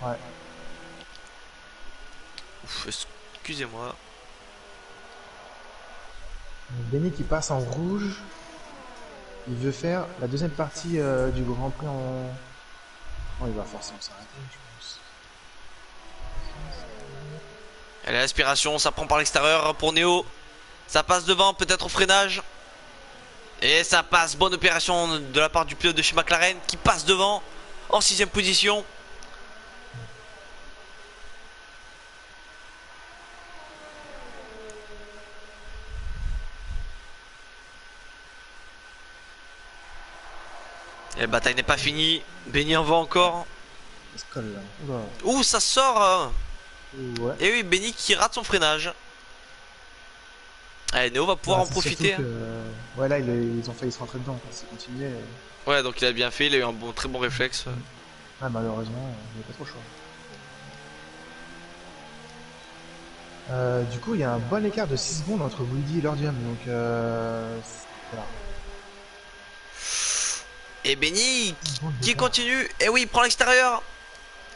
B: Ouais.
A: Ouf, excusez-moi.
B: Benny qui passe en rouge. Il veut faire la deuxième partie du Grand Prix en... Oh, il va forcément s'arrêter, je pense.
A: Allez, l'aspiration, ça prend par l'extérieur pour Neo. Ça passe devant, peut-être au freinage. Et ça passe, bonne opération de la part du pilote de chez McLaren qui passe devant en 6ème position. Et la bataille n'est pas finie. Benny en va encore.
B: Ça se colle là. Oula.
A: Ouh, ça sort.
B: Ouais.
A: Et oui, Benny qui rate son freinage. Allez, Neo va pouvoir en
B: C'est
A: profiter.
B: surtout que... Ouais, là, ils ont failli se rentrer dedans. C'est continué.
A: Ouais, donc il a bien fait. Il a eu un très bon réflexe.
B: Ah, malheureusement, il n'y a pas trop le choix. Du coup, il y a un bon écart de 6 secondes entre Woody et Lordium. Donc, voilà.
A: Et Benny
B: Bon,
A: qui
B: d'écart.
A: continue. Et oui, il prend l'extérieur.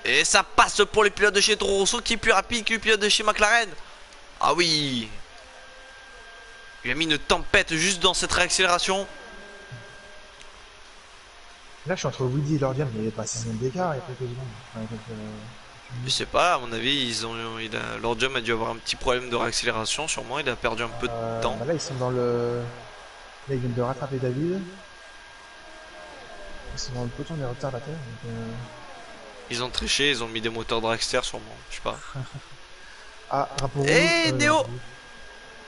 A: Et ça passe pour les pilotes de chez Toro Rosso qui est plus rapide que le pilote de chez McLaren. Ah oui. Il a mis une tempête juste dans cette réaccélération.
B: Là, je suis entre Woody et Lordium. Il n'y avait pas 6 secondes d'écart. Il y a quelques secondes. Enfin,
A: Je sais pas, à mon avis, Lordium a dû avoir un petit problème de réaccélération, sûrement. Il a perdu un peu de temps.
B: Bah là, ils sont dans le... Là, ils viennent de rattraper David. Ils sont dans le peloton des retardataires. Donc,
A: Ils ont triché, ils ont mis des moteurs dragster, sûrement. Je sais pas.
B: Ah, drapeau rouge.
A: Et Néo
B: non.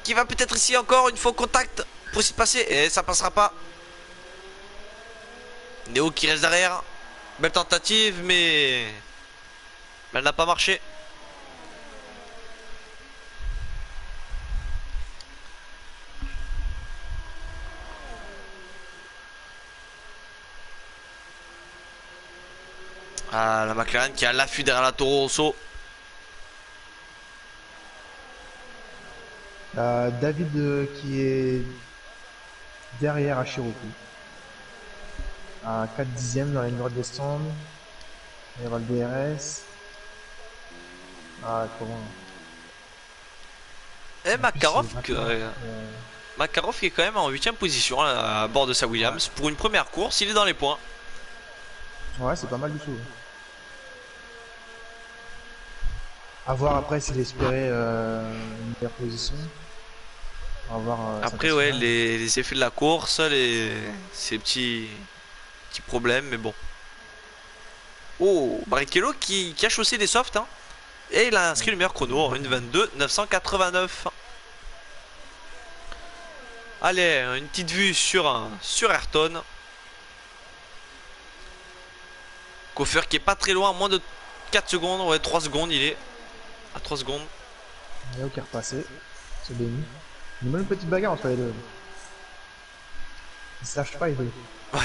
A: qui va peut-être ici encore une fois au contact pour essayer de passer. Et ça passera pas. Néo qui reste derrière. Belle tentative, mais elle n'a pas marché. Ah, la McLaren qui a l'affût derrière la Toro Rosso.
B: David qui est derrière Ashiroku. À 4 dixièmes dans les murs des stands. Il y aura le DRS. Ah, comment?
A: Et Makarov,
B: Euh,
A: Makarov qui est quand même en 8ème position à bord de sa Williams. Pour une première course, il est dans les points.
B: Ouais, c'est pas mal du tout. A voir après s'il espérait une meilleure position. On va voir.
A: Après, ouais, les effets de la course, ces petits problèmes, mais bon. Oh, Barrichello qui a chaussé des softs, hein. Et il a inscrit le meilleur chrono en 1:22.989. Allez, une petite vue sur Ayrton. Koffer qui est pas très loin, moins de 4 secondes, ouais, 3 secondes, il est à 3 secondes.
B: Néo qui est repassé. C'est béni. Il y a même une petite bagarre entre les deux. Ils se lâchent pas, ils veulent.
A: Ouais.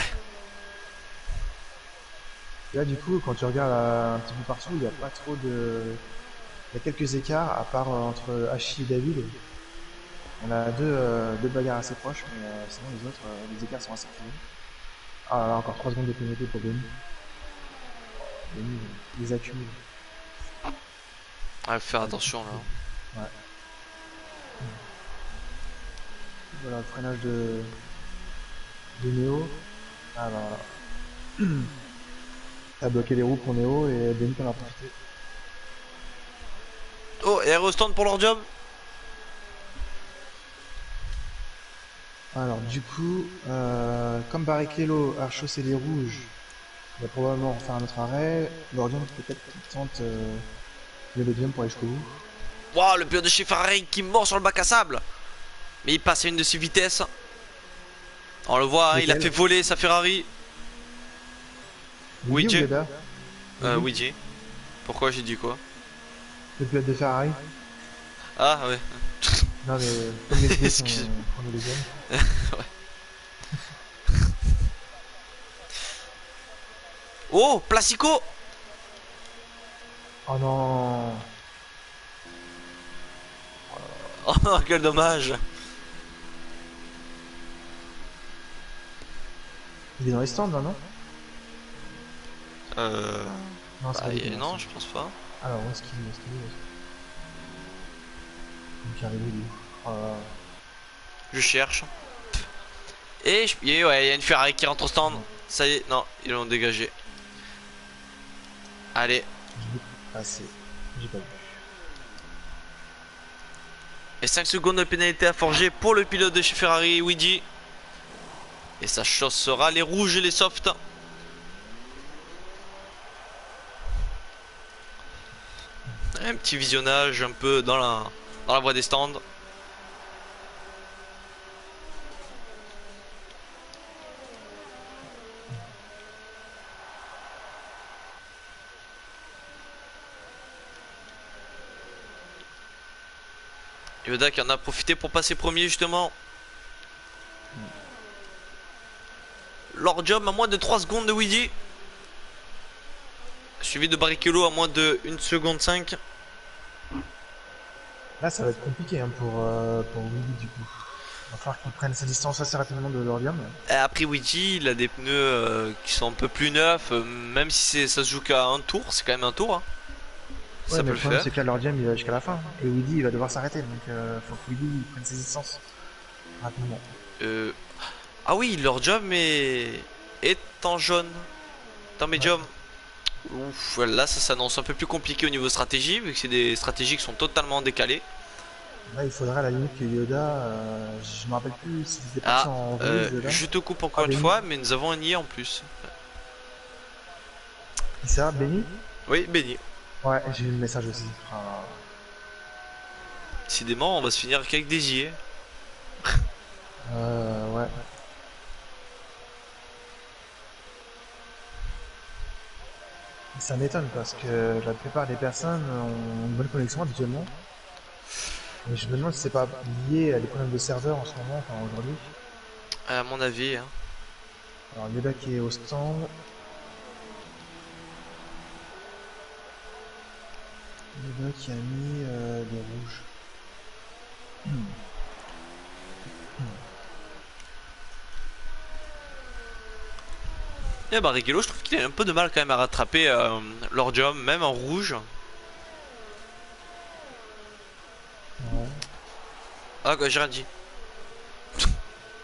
B: Et là, du coup, quand tu regardes un petit peu partout, il n'y a pas trop de. Il y a quelques écarts, à part entre Hachi et David. On a deux bagarres assez proches, mais sinon les autres, les écarts sont assez cruels. Ah là, encore 3 secondes de pénalité pour Benny. Benny, il les accumule.
A: Ouais, faut faire attention là.
B: Ouais. Voilà, le freinage de Néo. Ah bah voilà. T'as bloqué les roues pour Néo et Benny t'en a profité.
A: Oh, et stand pour leur job.
B: Alors du coup, comme Barrichello a chaussé les rouges, il va probablement faire un autre arrêt. Lordian peut-être qu'il tente le médium pour aller jusqu'au bout.
A: Waouh, le pilote de chez Ferrari qui mord sur le bac à sable. Mais il passe à une de ses vitesses. On le voit, hein, il a fait voler sa Ferrari.
B: Oui,
A: Luigi.
B: Ueda,
A: Luigi. Pourquoi j'ai dit quoi?
B: le pilote de Ferrari.
A: Ah ouais.
B: Non mais comme les deux sont
A: Excuse.
B: premier deuxième.
A: Oh, Placico.
B: Oh non.
A: Oh, quel dommage.
B: Il est dans les stands là, non? Non, c'est
A: Bah,
B: pas lui qui est dans
A: non,
B: les
A: je
B: stands.
A: pense pas.
B: Alors où est-ce qu'il est? Donc il arrive lui. Oh là là.
A: Je cherche. Et ouais, il y a une Ferrari qui rentre au stand. Ça y est, non, ils l'ont dégagé. Allez.
B: J'ai passé. J'ai pas vu.
A: Et 5 secondes de pénalité à forger pour le pilote de chez Ferrari, Luigi. Et sa chaussera les rouges et les softs. Un petit visionnage un peu dans la voie des stands. Yoda qui en a profité pour passer premier justement. Leur job à moins de 3 secondes de Luigi. Suivi de Barrichello à moins de 1 seconde 5.
B: Là ça va être compliqué hein, pour Willy du coup. Il va falloir qu'il prenne sa distance assez rapidement de Lordium.
A: Et après Luigi, il a des pneus qui sont un peu plus neufs. Même si ça se joue qu'à un tour, c'est quand même un tour. Hein.
B: Ouais,
A: Ça
B: mais
A: peut
B: le
A: le
B: problème
A: faire.
B: c'est que là Lordium il va jusqu'à la fin. Et Willy il va devoir s'arrêter. Donc faut que Willy prenne ses distances rapidement.
A: Ah oui, leur job est en jaune. Dans médium. Ouf, là ça s'annonce un peu plus compliqué au niveau stratégie, vu que c'est des stratégies qui sont totalement décalées.
B: Là il faudrait à la limite que Yoda, je me rappelle plus s'il était parti
A: Ah,
B: en rouge Yoda.
A: je te coupe encore une
B: Benny.
A: fois, mais nous avons un i en plus.
B: Qui ça, Benny?
A: Oui, Benny.
B: Ouais, j'ai eu le message aussi. Ah.
A: Décidément, on va se finir avec des i.
B: Ouais. Ça m'étonne parce que la plupart des personnes ont une bonne connexion habituellement. Et je me demande si c'est pas lié à des problèmes de serveur en ce moment, enfin aujourd'hui.
A: À mon avis. Hein.
B: Alors Yoda qui est au stand. Yoda qui a mis les rouges.
A: Et Barrichello, je trouve qu'il a un peu de mal quand même à rattraper leur job, même en rouge.
B: Ouais.
A: Ah, quoi, j'ai rien dit.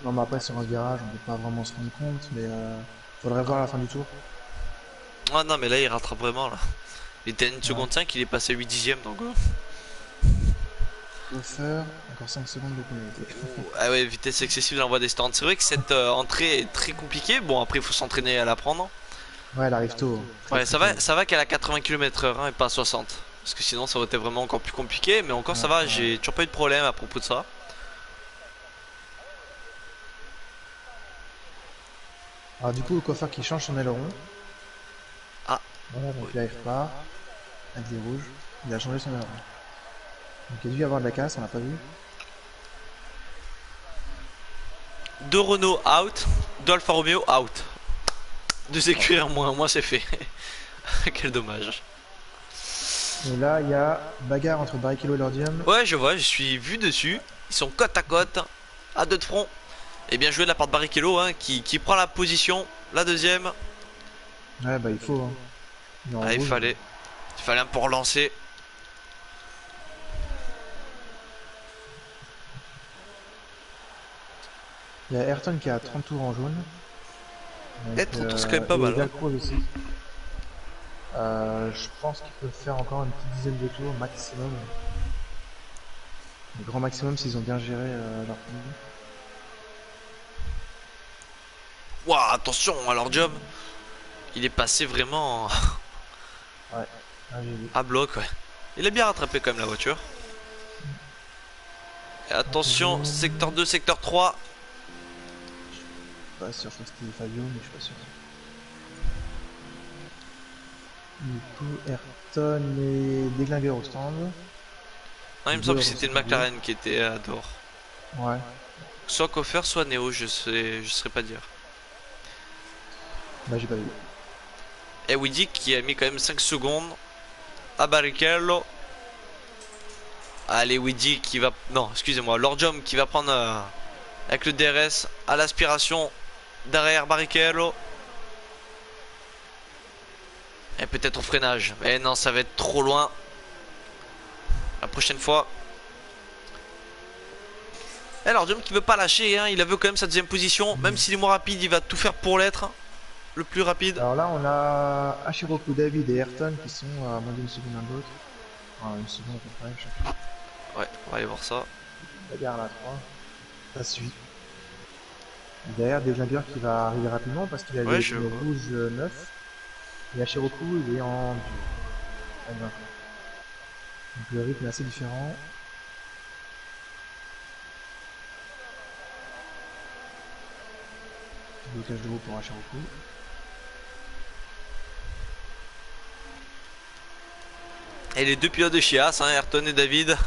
B: Non mais après sur un virage on peut pas vraiment se rendre compte mais faudrait voir à la fin du tour.
A: Ah non, mais là il rattrape vraiment là. Il était à 1 seconde 5, il est passé à 8 dixièmes donc.
B: Buffer, encore 5 secondes de pénalité.
A: Ah ouais, vitesse excessive dans la voie des stands. C'est vrai que cette entrée est très compliquée. Bon, après il faut s'entraîner à la prendre.
B: Ouais, elle arrive tôt.
A: Ouais, ça va qu'elle a 80 km/h hein, et pas 60. Parce que sinon ça aurait été vraiment encore plus compliqué. Mais encore ça va, j'ai toujours pas eu de problème à propos de ça.
B: Alors du coup, le coiffeur qui change son aileron.
A: Ah.
B: Voilà, donc il arrive pas. Avec des rouges. Il a changé son aileron. Donc il a dû y avoir de la casse, on l'a pas vu.
A: Deux Renault out, deux Alfa Romeo out. Deux écuries en moins c'est fait. Quel dommage.
B: Et là, il y a bagarre entre Barrichello et Lordium.
A: Ouais, je vois, je suis vu dessus. Ils sont côte à côte, à deux de front. Et bien joué de la part de Barrichello hein, qui prend la position, la deuxième.
B: Ouais, bah il faut. Hein. Il est en
A: Ah,
B: rouge.
A: il fallait un pour relancer.
B: Il y a Ayrton qui a 30 tours en jaune. Donc,
A: Et 30 tours, c'est quand même pas mal.
B: Et
A: Hein.
B: Velcro aussi. Je pense qu'ils peuvent faire encore une petite dizaine de tours maximum. Le grand maximum s'ils ont bien géré leur combo.
A: Waouh, attention à leur job. Il est passé vraiment
B: Ouais, ah, j'ai vu.
A: à bloc, ouais. Il a bien rattrapé quand même la voiture. Et attention, secteur 2, secteur 3.
B: Pas sûr, je crois que c'était Fabio, mais je suis pas sûr. Du coup, Ayrton et Deglinguer au stand.
A: Non, il me semble que c'était une McLaren qui était dehors.
B: Ouais.
A: Soit Coffer, soit Neo, je saurais pas dire.
B: Bah j'ai pas vu.
A: Et Widdy qui a mis quand même 5 secondes à Barrichello. Allez, Widdy qui va... Non, excusez-moi, Lord Jom qui va prendre avec le DRS à l'aspiration derrière Barrichello. Et peut-être au freinage. Mais non, ça va être trop loin. La prochaine fois. Et Lord Jom qui veut pas lâcher, hein. Il a vu quand même sa deuxième position. Même s'il est moins rapide, il va tout faire pour l'être. Le plus rapide.
B: Alors là, on a Ashiroku, David et Ayrton qui sont à moins d'une seconde l'un de l'autre. Enfin, une seconde à peu près, chacun.
A: Ouais, on va aller voir ça.
B: Bagarre à la 3. Ça suit. Et derrière, Deglinguer qui va arriver rapidement parce qu'il a
A: Ouais,
B: les
A: je
B: pneus
A: vois.
B: rouges neufs. Et Ashiroku, il est en dur. Donc le rythme est assez différent. Blocage de haut pour Ashiroku.
A: Et les deux pilotes de Chias, hein, Ayrton et David,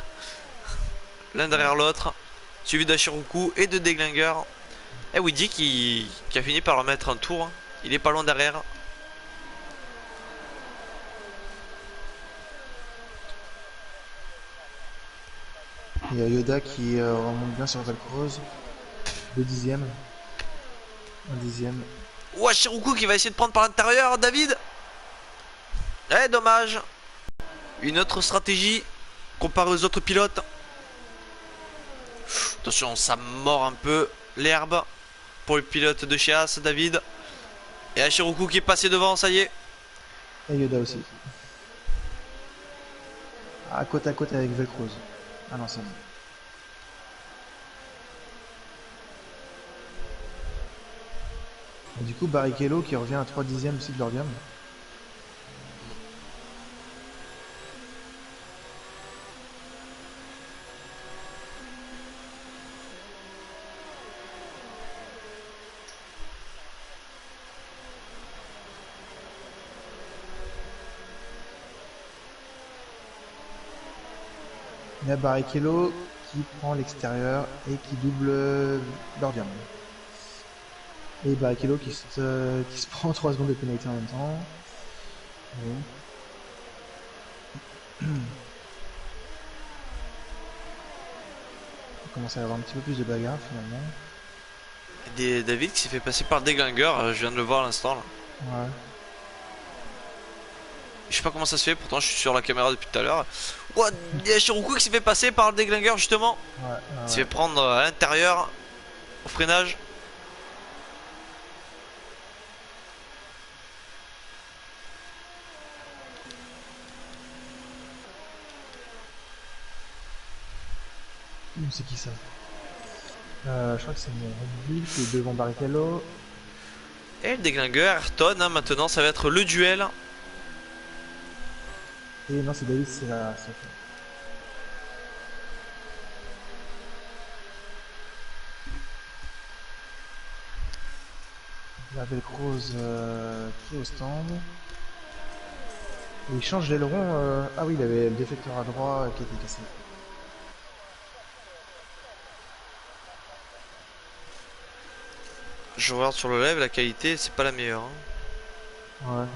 A: l'un derrière l'autre, suivi d'Ashiroku et de Deglinguer. Et Widdy qui a fini par leur mettre un tour, hein. Il est pas loin derrière.
B: Il y a Yoda qui remonte bien sur Velcroze. 2 dixièmes. 1 dixième.
A: Ou Ashiroku qui va essayer de prendre par l'intérieur, David. Eh, dommage. Une autre stratégie comparée aux autres pilotes. Attention, ça mord un peu l'herbe pour le pilote de Chias, David. Et Ashiroku qui est passé devant, ça y est.
B: Et Yoda aussi. À côte avec Velcroze. Ah non, c'est bon. Et du coup, Barrichello qui revient à 3 dixièmes aussi de leur gamme. Il y a Barrichello qui prend l'extérieur et qui double leur gamme. Et Barrichello qui se prend 3 secondes de pénalité en même temps. Oui. On commence à y avoir un petit peu plus de bagarre finalement.
A: David qui s'est fait passer par le Deglinguer, je viens de le voir à l'instant là.
B: Ouais.
A: Je sais pas comment ça se fait, pourtant je suis sur la caméra depuis tout à l'heure. Oh, il y a Ashiroku qui s'est fait passer par le Deglinguer justement.
B: Ouais,
A: Il s'est fait prendre à l'intérieur au freinage.
B: C'est qui ça? Je crois que c'est mon Red Bull qui est devant Barrichello.
A: Et le Deglinguer, Ayrton, hein, maintenant ça va être le duel.
B: Et non, c'est David, c'est la. La Velcroze qui est au stand. Et il change d'aileron. Ah oui, il avait le déflecteur à droite qui était cassé.
A: Je regarde sur le live, la qualité c'est pas la meilleure. Hein.
B: Ouais.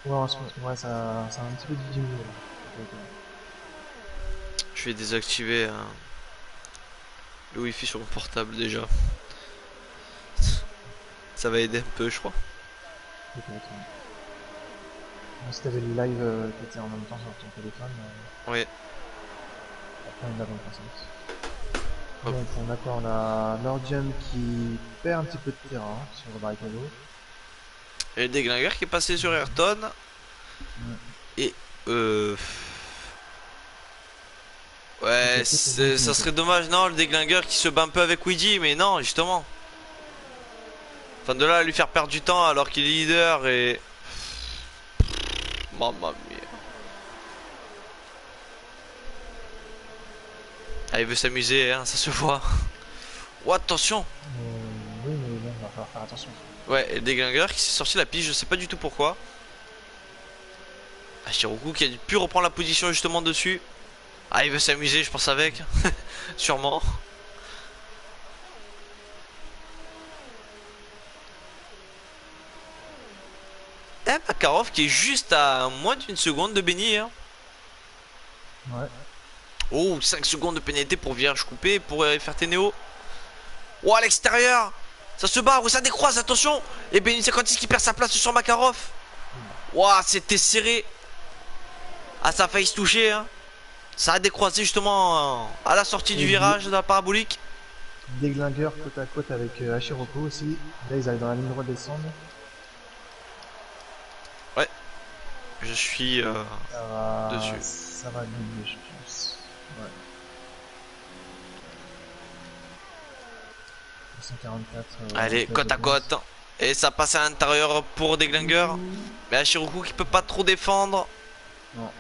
B: Ouais, en ce moment, ouais, ça a un petit peu diminué là.
A: Je vais désactiver le wifi sur mon portable déjà. Ça va aider un peu, je crois.
B: Peut-être, ouais. Bon, si t'avais le live qui était en même temps sur ton téléphone,
A: Oui.
B: après on a bonne croissance.
A: Hop.
B: Donc on a quoi? On a Nordium qui perd un petit peu de terrain sur le barricado.
A: Et le déglingueur qui est passé sur Ayrton.
B: Ouais.
A: Et ouais, ça serait dommage, non, le déglingueur qui se bat un peu avec Weedy, mais non, justement. Enfin, de là à lui faire perdre du temps alors qu'il est leader et. Mamma mia. Ah, il veut s'amuser, hein, ça se voit. Oh, attention!
B: Oui, mais bon, va falloir faire attention.
A: Ouais, et le déglingueur qui s'est sorti la piste, je sais pas du tout pourquoi. Ah, Shiroku qui a pu reprendre la position justement dessus. Ah, il veut s'amuser, je pense, avec. Sûrement. Et Makarov qui est juste à moins d'une seconde de Benny. Hein.
B: Ouais.
A: Oh, 5 secondes de pénalité pour virage coupé pour faire Ténéo. Oh, à l'extérieur. Ça se barre ou ça décroise, attention. Et Benny 56 qui perd sa place sur Makarov. Ouah, c'était serré. Ah, ça a failli se toucher. Hein. Ça a décroisé justement à la sortie du virage de la parabolique.
B: Déglingueur côte à côte avec Hachiroko aussi. Là ils arrivent dans la ligne droite descendre.
A: Ouais. Je suis dessus.
B: Ça va mieux, je pense. Ouais. 244.
A: Allez, côte à côte. Et ça passe à l'intérieur pour Déglingueur. Mais Hachiroku qui peut pas trop défendre.
B: Non.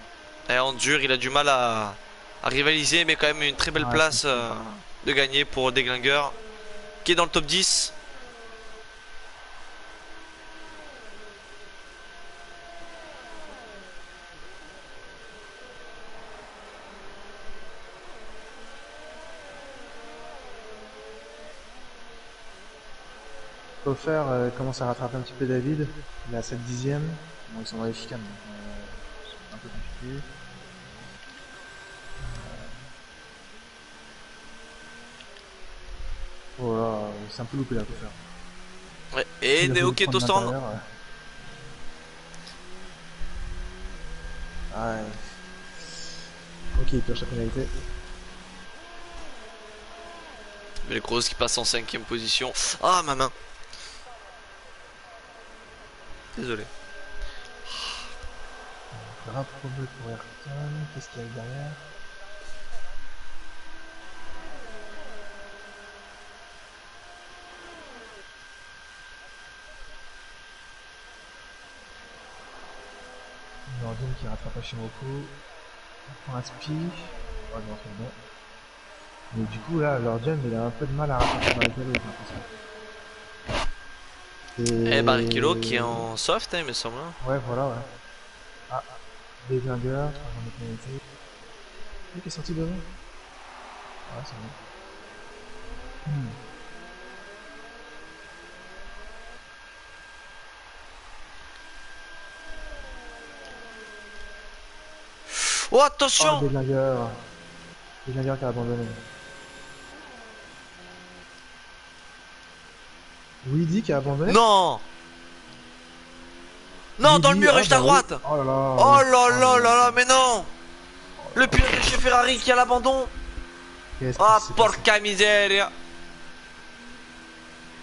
A: Et en dur, il a du mal à rivaliser, mais quand même une très belle place de gagner pour Déglingueur. Qui est dans le top 10.
B: Coffer commence à rattraper un petit peu David. Il est à 7 dixièmes. Bon, ils sont dans les chicanes, donc c'est un peu compliqué. Oh là, c'est un peu loupé là, Coffer.
A: Ouais. Et Neo qui est au stand.
B: Ouais. Ok, il pioche la pénalité.
A: Velcroz qui passe en 5ème position. Ah, ma main. Désolé.
B: Grave problème pour Ayrton. Qu'est-ce qu'il y a derrière? Nordium qui rattrape Hashimoku. On prend un spi. Oh non, c'est bon. Mais du coup, là, Nordium il a un peu de mal à rattraper Barrichello, j'ai l'impression.
A: Et Barrichello qui est en soft, hein, il me semble.
B: Ouais, voilà, ouais. Ah, Déglingueur, avant de pénalité. Lui qui est sorti devant. Ouais, c'est bon.
A: Oh,
B: Oh,
A: attention!
B: Déglingueur. Déglingueur qui a abandonné. Weedy qui a abandonné?
A: Non! Non, dans le mur, juste à droite!
B: Oui. Oh là là.
A: Oh là là là là, mais non! Le pilote de chez Ferrari qui a l'abandon! Ah, porca miseria!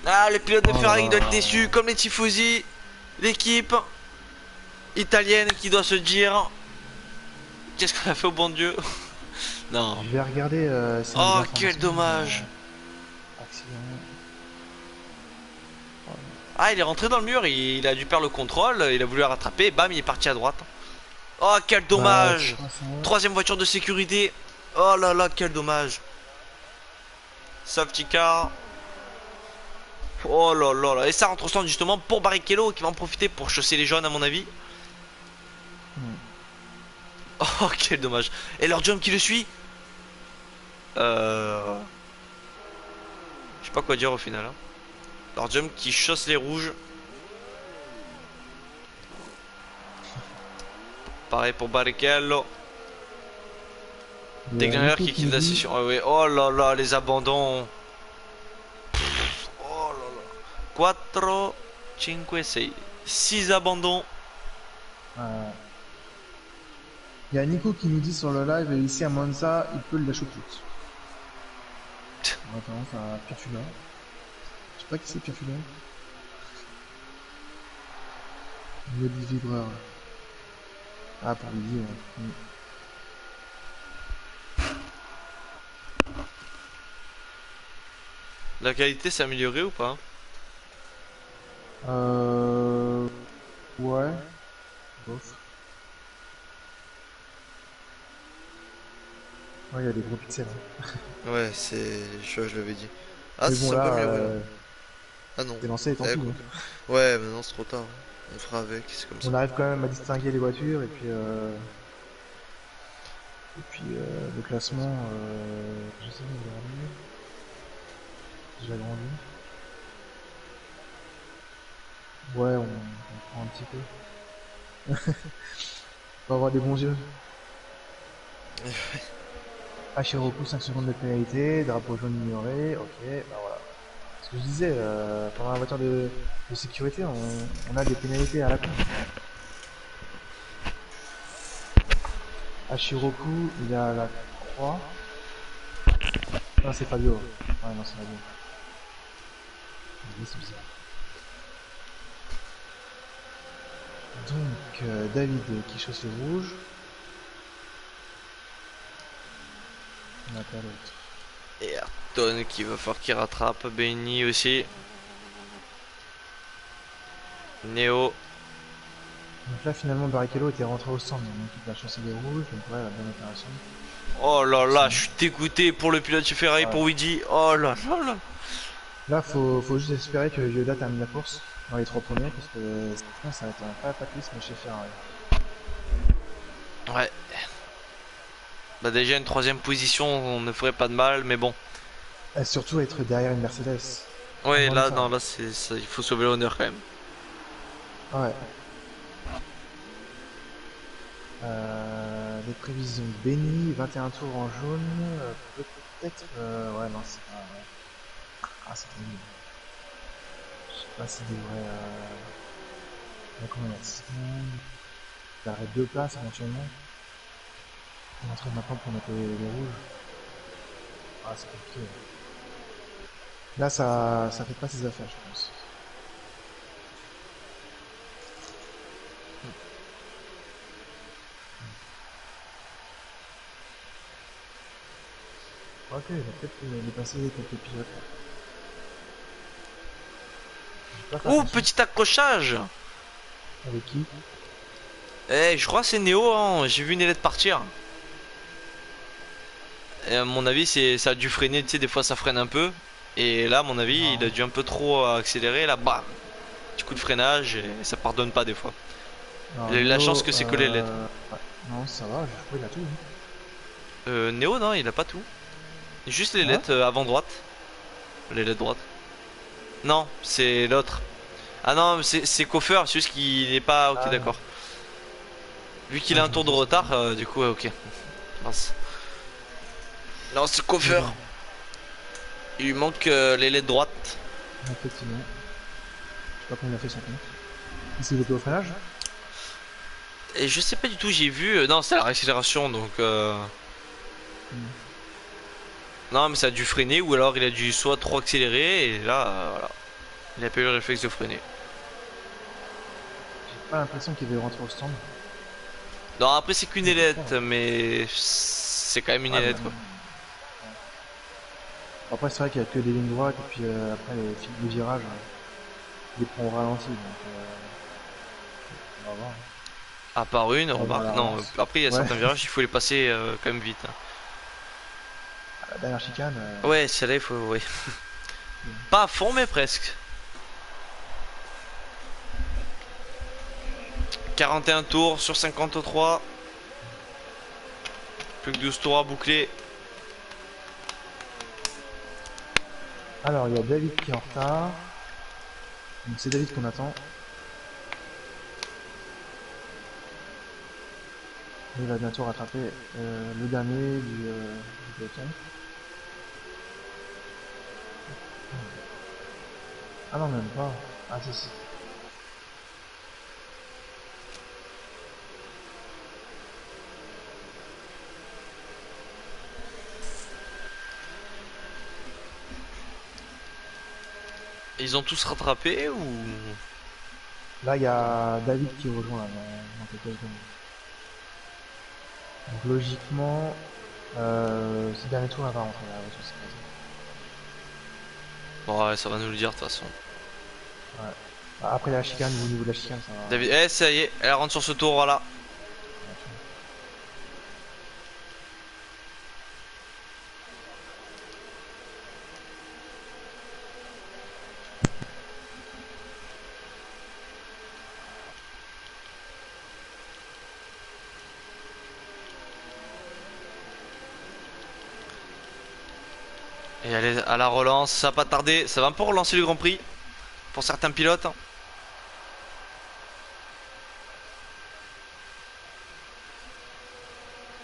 A: Ah, le pilote de Ferrari doit être déçu, comme les tifosi. L'équipe italienne qui doit se dire: qu'est-ce qu'on a fait au bon Dieu? Non.
B: Je vais regarder.
A: Oh, quel dommage!
B: Accident.
A: Ah, il est rentré dans le mur, il a dû perdre le contrôle, il a voulu la rattraper, et bam, il est parti à droite. Oh, quel dommage! Troisième voiture de sécurité. Oh là là, quel dommage! Safety car. Oh là là là. Et ça rentre au stand justement pour Barrichello qui va en profiter pour chausser les jaunes à mon avis. Oh, quel dommage. Et leur jump qui le suit. Je sais pas quoi dire au final. Hein. Leur jump qui chausse les rouges. Pareil pour Barrichello.
B: Il y a
A: Déglingueur
B: Nico
A: qui quitte
B: nous
A: la
B: dit-
A: session. Ah ouais. Oh là là, les abandons. Oh là là. 4, 5, 6. 6 abandons.
B: Il y a Nico qui nous dit sur le live, ici à Monza, il peut la choucroute. On a tendance à Perfula. Je sais pas qui c'est Perfula. Il y a du vibreur. Ah, pour midi, ouais.
A: La qualité s'est améliorée ou pas?
B: Euh... Ouais. Bof. Ouais, il y a des gros pixels. Hein.
A: Ouais, c'est. Je l'avais dit. Ah,
B: Mais
A: ça
B: bon,
A: s'est un peu
B: là,
A: amélioré là. Ah non.
B: t'es lancé et tant
A: Eh,
B: pis.
A: quoi
B: Hein.
A: que- Ouais, maintenant c'est trop tard. On fera avec, c'est comme ça.
B: On arrive quand même à distinguer les voitures et puis le classement, j'essaie de regarder. J'ai agrandi. Ouais, on prend un petit peu. On va avoir des bons yeux. Hachiroku 5 secondes de pénalité, drapeau jaune ignoré, ok, bah voilà. Ce que je disais, pendant la voiture de sécurité, on a des pénalités à la con. Hachiroku, il a la croix. Non, c'est Fabio. Ouais, non, c'est Fabio. C'est bizarre. Donc, David qui chausse le rouge. On a pas l'autre.
A: Et Ayrton qui va falloir qu'il rattrape. Benny aussi. Néo.
B: Donc là, finalement, Barrichello était rentré au stand, donc il a chaussé les rouges, donc ouais, la bonne opération.
A: Oh là là, je suis dégoûté pour le pilote chez Ferrari
B: Ouais.
A: pour Luigi. Oh là là là.
B: Là, faut juste espérer que Yoda termine la course dans les 3 premiers, parce que sinon, ça va être un cataclysme chez Ferrari.
A: Ouais. Bah déjà une troisième position, on ne ferait pas de mal, mais bon.
B: Et surtout être derrière une Mercedes.
A: Ouais,
B: Avant
A: là,
B: ça.
A: non, là, il faut sauver l'honneur quand même.
B: Ouais. Les prévisions Benny, 21 tours en jaune, peut-être. Ouais, non, c'est pas. Ouais. Ah, c'est terrible. Je sais pas s'il devrait. Il y a combien de secondes? Il arrête 2 places éventuellement. On est en train maintenant pour mettre les rouges. Ah, c'est compliqué. Là, ça fait pas ses affaires, je pense. Ok, il va peut-être dépasser quelques pilotes. J'ai pas fait
A: Oh,
B: attention.
A: petit accrochage.
B: Avec qui?
A: Eh, je crois que c'est Néo, hein. J'ai vu Nelette partir. Et à mon avis, ça a dû freiner, tu sais, des fois ça freine un peu. Et là, à mon avis,
B: Non.
A: il a dû un peu trop accélérer, là, bam. Petit coup de freinage, et ça pardonne pas des fois.
B: Alors,
A: Il a eu la
B: Néo,
A: chance que c'est que les LED.
B: ouais. Non, ça va, je crois qu'il a tout.
A: Néo, non, il a pas tout. Juste les
B: Ah.
A: LED avant droite. Les LED droite. Non, c'est l'autre. Ah non, c'est Koffer, c'est juste qu'il est pas. Ok,
B: Ah.
A: d'accord. Vu qu'il a
B: Ah,
A: un
B: je
A: tour de
B: me dis ça.
A: retard, du coup, ouais, ok. Mince. Non, c'est Koffer.
B: Bon.
A: Il lui manque les LED droite.
B: Effectivement. Je sais pas comment il a fait son compte. Il s'est loupé au freinage?
A: Et je sais pas du tout, j'ai vu. Non, c'est la réaccélération donc. Non, mais ça a dû freiner ou alors il a dû soit trop accélérer et là, voilà. Il a pas eu le réflexe de freiner.
B: J'ai pas l'impression qu'il veut rentrer au stand.
A: Non, après, c'est qu'une ailette, mais c'est quand même une
B: Ouais,
A: ailette
B: bah,
A: quoi.
B: Après, c'est vrai qu'il y a que des lignes droites et puis après les virages, il les prend au ralenti. Donc, on va voir.
A: À part une,
B: On va voir
A: remarque.
B: la
A: Non,
B: relance.
A: après, il y a
B: Ouais.
A: certains virages, il faut les passer quand même vite. Hein.
B: À la dernière chicane.
A: Ouais, celle-là, il faut. Ouais. Pas à fond, mais presque. 41 tours sur 53. Plus que 12 tours à boucler.
B: Alors, il y a David qui est en retard. Donc, c'est David qu'on attend. Il va bientôt rattraper le dernier du peloton. Ah non, même pas. Ah si, si.
A: Ils ont tous rattrapé ou...
B: Là, il y a David qui rejoint là, dans quelques secondes. Donc logiquement, ce dernier tour, elle va rentrer là, sur cette
A: Bon, ouais, ça va nous le dire de toute façon.
B: ouais. Après, il y a la chicane, au niveau de la chicane, ça va.
A: David, eh, ça y est, elle rentre sur ce tour, voilà. Et elle est à la relance, ça va pas tarder, ça va un peu relancer le Grand Prix pour certains pilotes.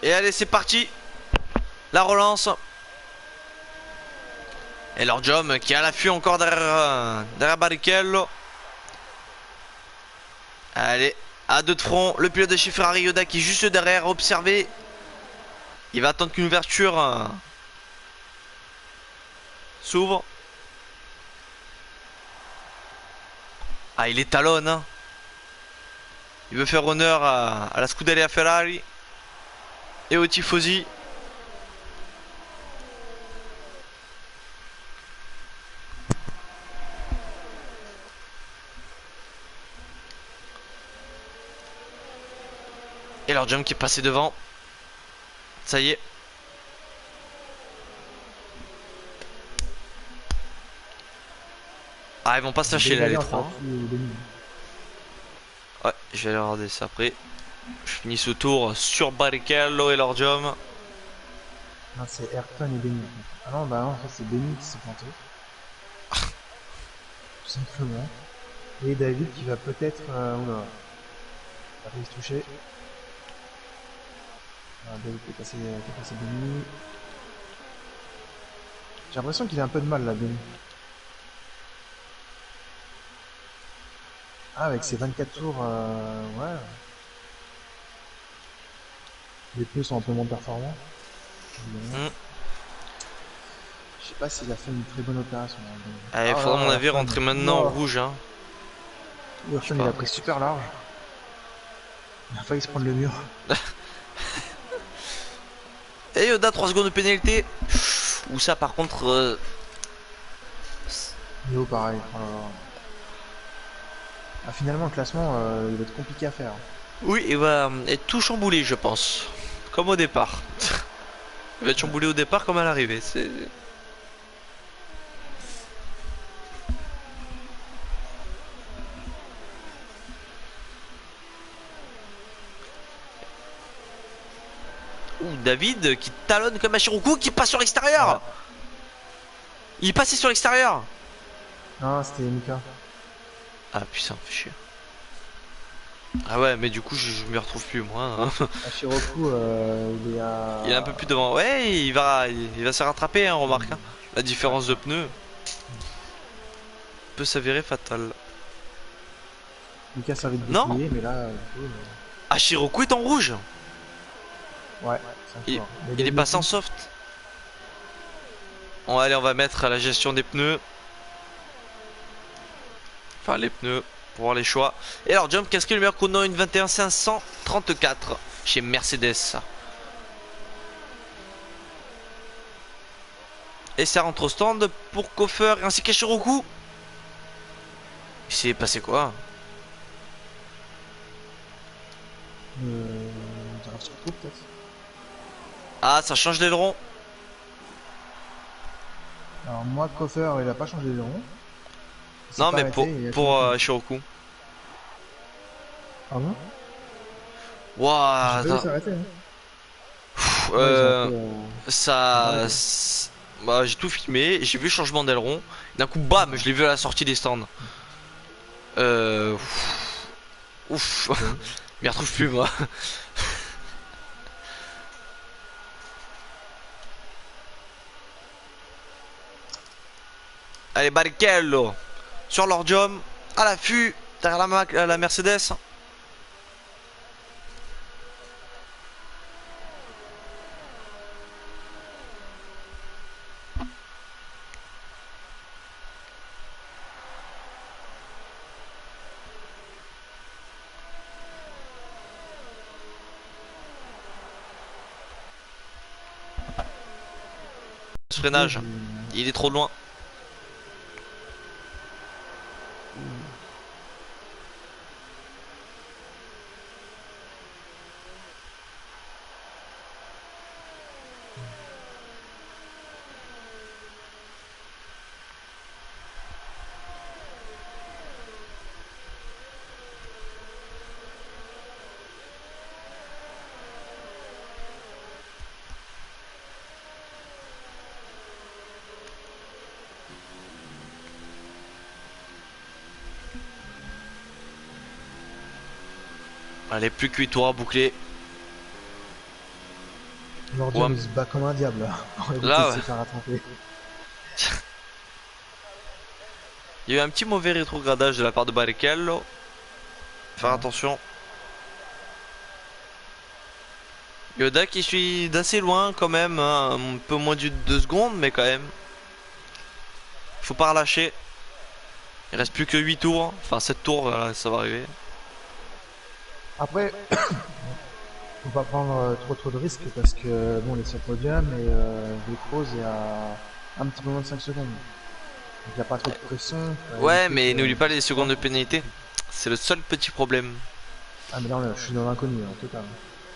A: Et allez, c'est parti. La relance. Et leur Jom qui est à l'affût encore derrière Barrichello. Allez, à deux de front, le pilote de chez Ferrari Yoda qui est juste derrière, observé. Il va attendre qu'une ouverture s'ouvre. Ah, il étalonne. Hein. Il veut faire honneur à la Scuderia Ferrari et au Tifosi. Et leur jump qui est passé devant. Ça y est. Ah, ils vont pas se lâcher là, les trois. Ouais, je vais aller regarder ça après. Je finis ce tour sur Barrichello et leur jump.
B: Non, c'est Ayrton et Benny. Ah non, bah non, en fait, c'est Benny qui s'est planté. Tout simplement. Et David qui va peut-être. Oula. Il va failli se toucher. Ah, David qui est passé Benny. J'ai l'impression qu'il a un peu de mal là, Benny. Ah, avec ses 24 tours, ouais. Les pneus sont un peu moins performants. Je sais pas s'il a fait une très bonne opération.
A: Il faudra à mon avis rentrer maintenant en rouge. Hein.
B: Ayrton il a pris super large. Il a failli se prendre le mur.
A: Et Yoda 3 secondes de pénalité. Ou ça par contre...
B: Néo pareil. Oh là là. Ah, finalement le classement il va être compliqué à faire.
A: Oui, il va être tout chamboulé je pense. Comme au départ. Il va être chamboulé au départ comme à l'arrivée. C'est... Ouh, David qui talonne comme un Chiroukou qui passe sur l'extérieur. Ouais. Il est passé sur l'extérieur.
B: Non, c'était Mika.
A: Ah putain, fait chier. Ah ouais, mais du coup, je m'y retrouve plus moi. Hein.
B: Chiroukou, il est à...
A: Il est un peu plus devant. Ouais, il va se rattraper, hein, remarque. Hein. La différence de pneus peut s'avérer fatale.
B: Mika servait de bouclier, mais là...
A: Ah, Chiroukou est en rouge.
B: Ouais,
A: il est passé en soft. Bon, allez, on va mettre la gestion des pneus. Enfin, les pneus, pour voir les choix. Et alors, Jump, qu'est-ce que le meilleur chrono? Une 21 534 chez Mercedes. Et ça rentre au stand pour Koffer ainsi qu'à Chiroukou. Il s'est passé quoi?
B: peut-être.
A: Ah, ça change d'aileron.
B: Alors moi, Koffer, il a pas changé d'aileron.
A: Non, mais pour Chiroukou.
B: Ah bon?
A: Waouh. Ça... Bah, j'ai tout filmé, j'ai vu le changement d'aileron. D'un coup, bam, je l'ai vu à la sortie des stands. Ouf. Je m'y retrouve plus, moi. Allez, Barrichello sur l'ordium, à l'affût, derrière la Mercedes. Ce freinage, il est trop loin. Allez, plus que 8 tours à boucler.
B: L'ordium
A: Ouais.
B: il se bat comme un diable là. Pour éviter
A: Là,
B: de
A: ouais.
B: se faire rattraper.
A: Il y a eu un petit mauvais rétrogradage de la part de Barrichello. Faire
B: Ouais.
A: attention. Yoda qui suit d'assez loin quand même, hein, un peu moins de 2 secondes, mais quand même. Faut pas relâcher. Il reste plus que 8 tours, enfin 7 tours, voilà, ça va arriver.
B: Après, faut pas prendre trop de risques parce que bon, on est sur le podium et Velcroze est à un petit peu moins de 5 secondes. Donc il n'y a pas trop de pression. Faut
A: Ouais,
B: éviter
A: mais
B: que-
A: n'oublie pas les secondes de pénalité. C'est le seul petit problème.
B: Ah mais là je suis dans l'inconnu en total.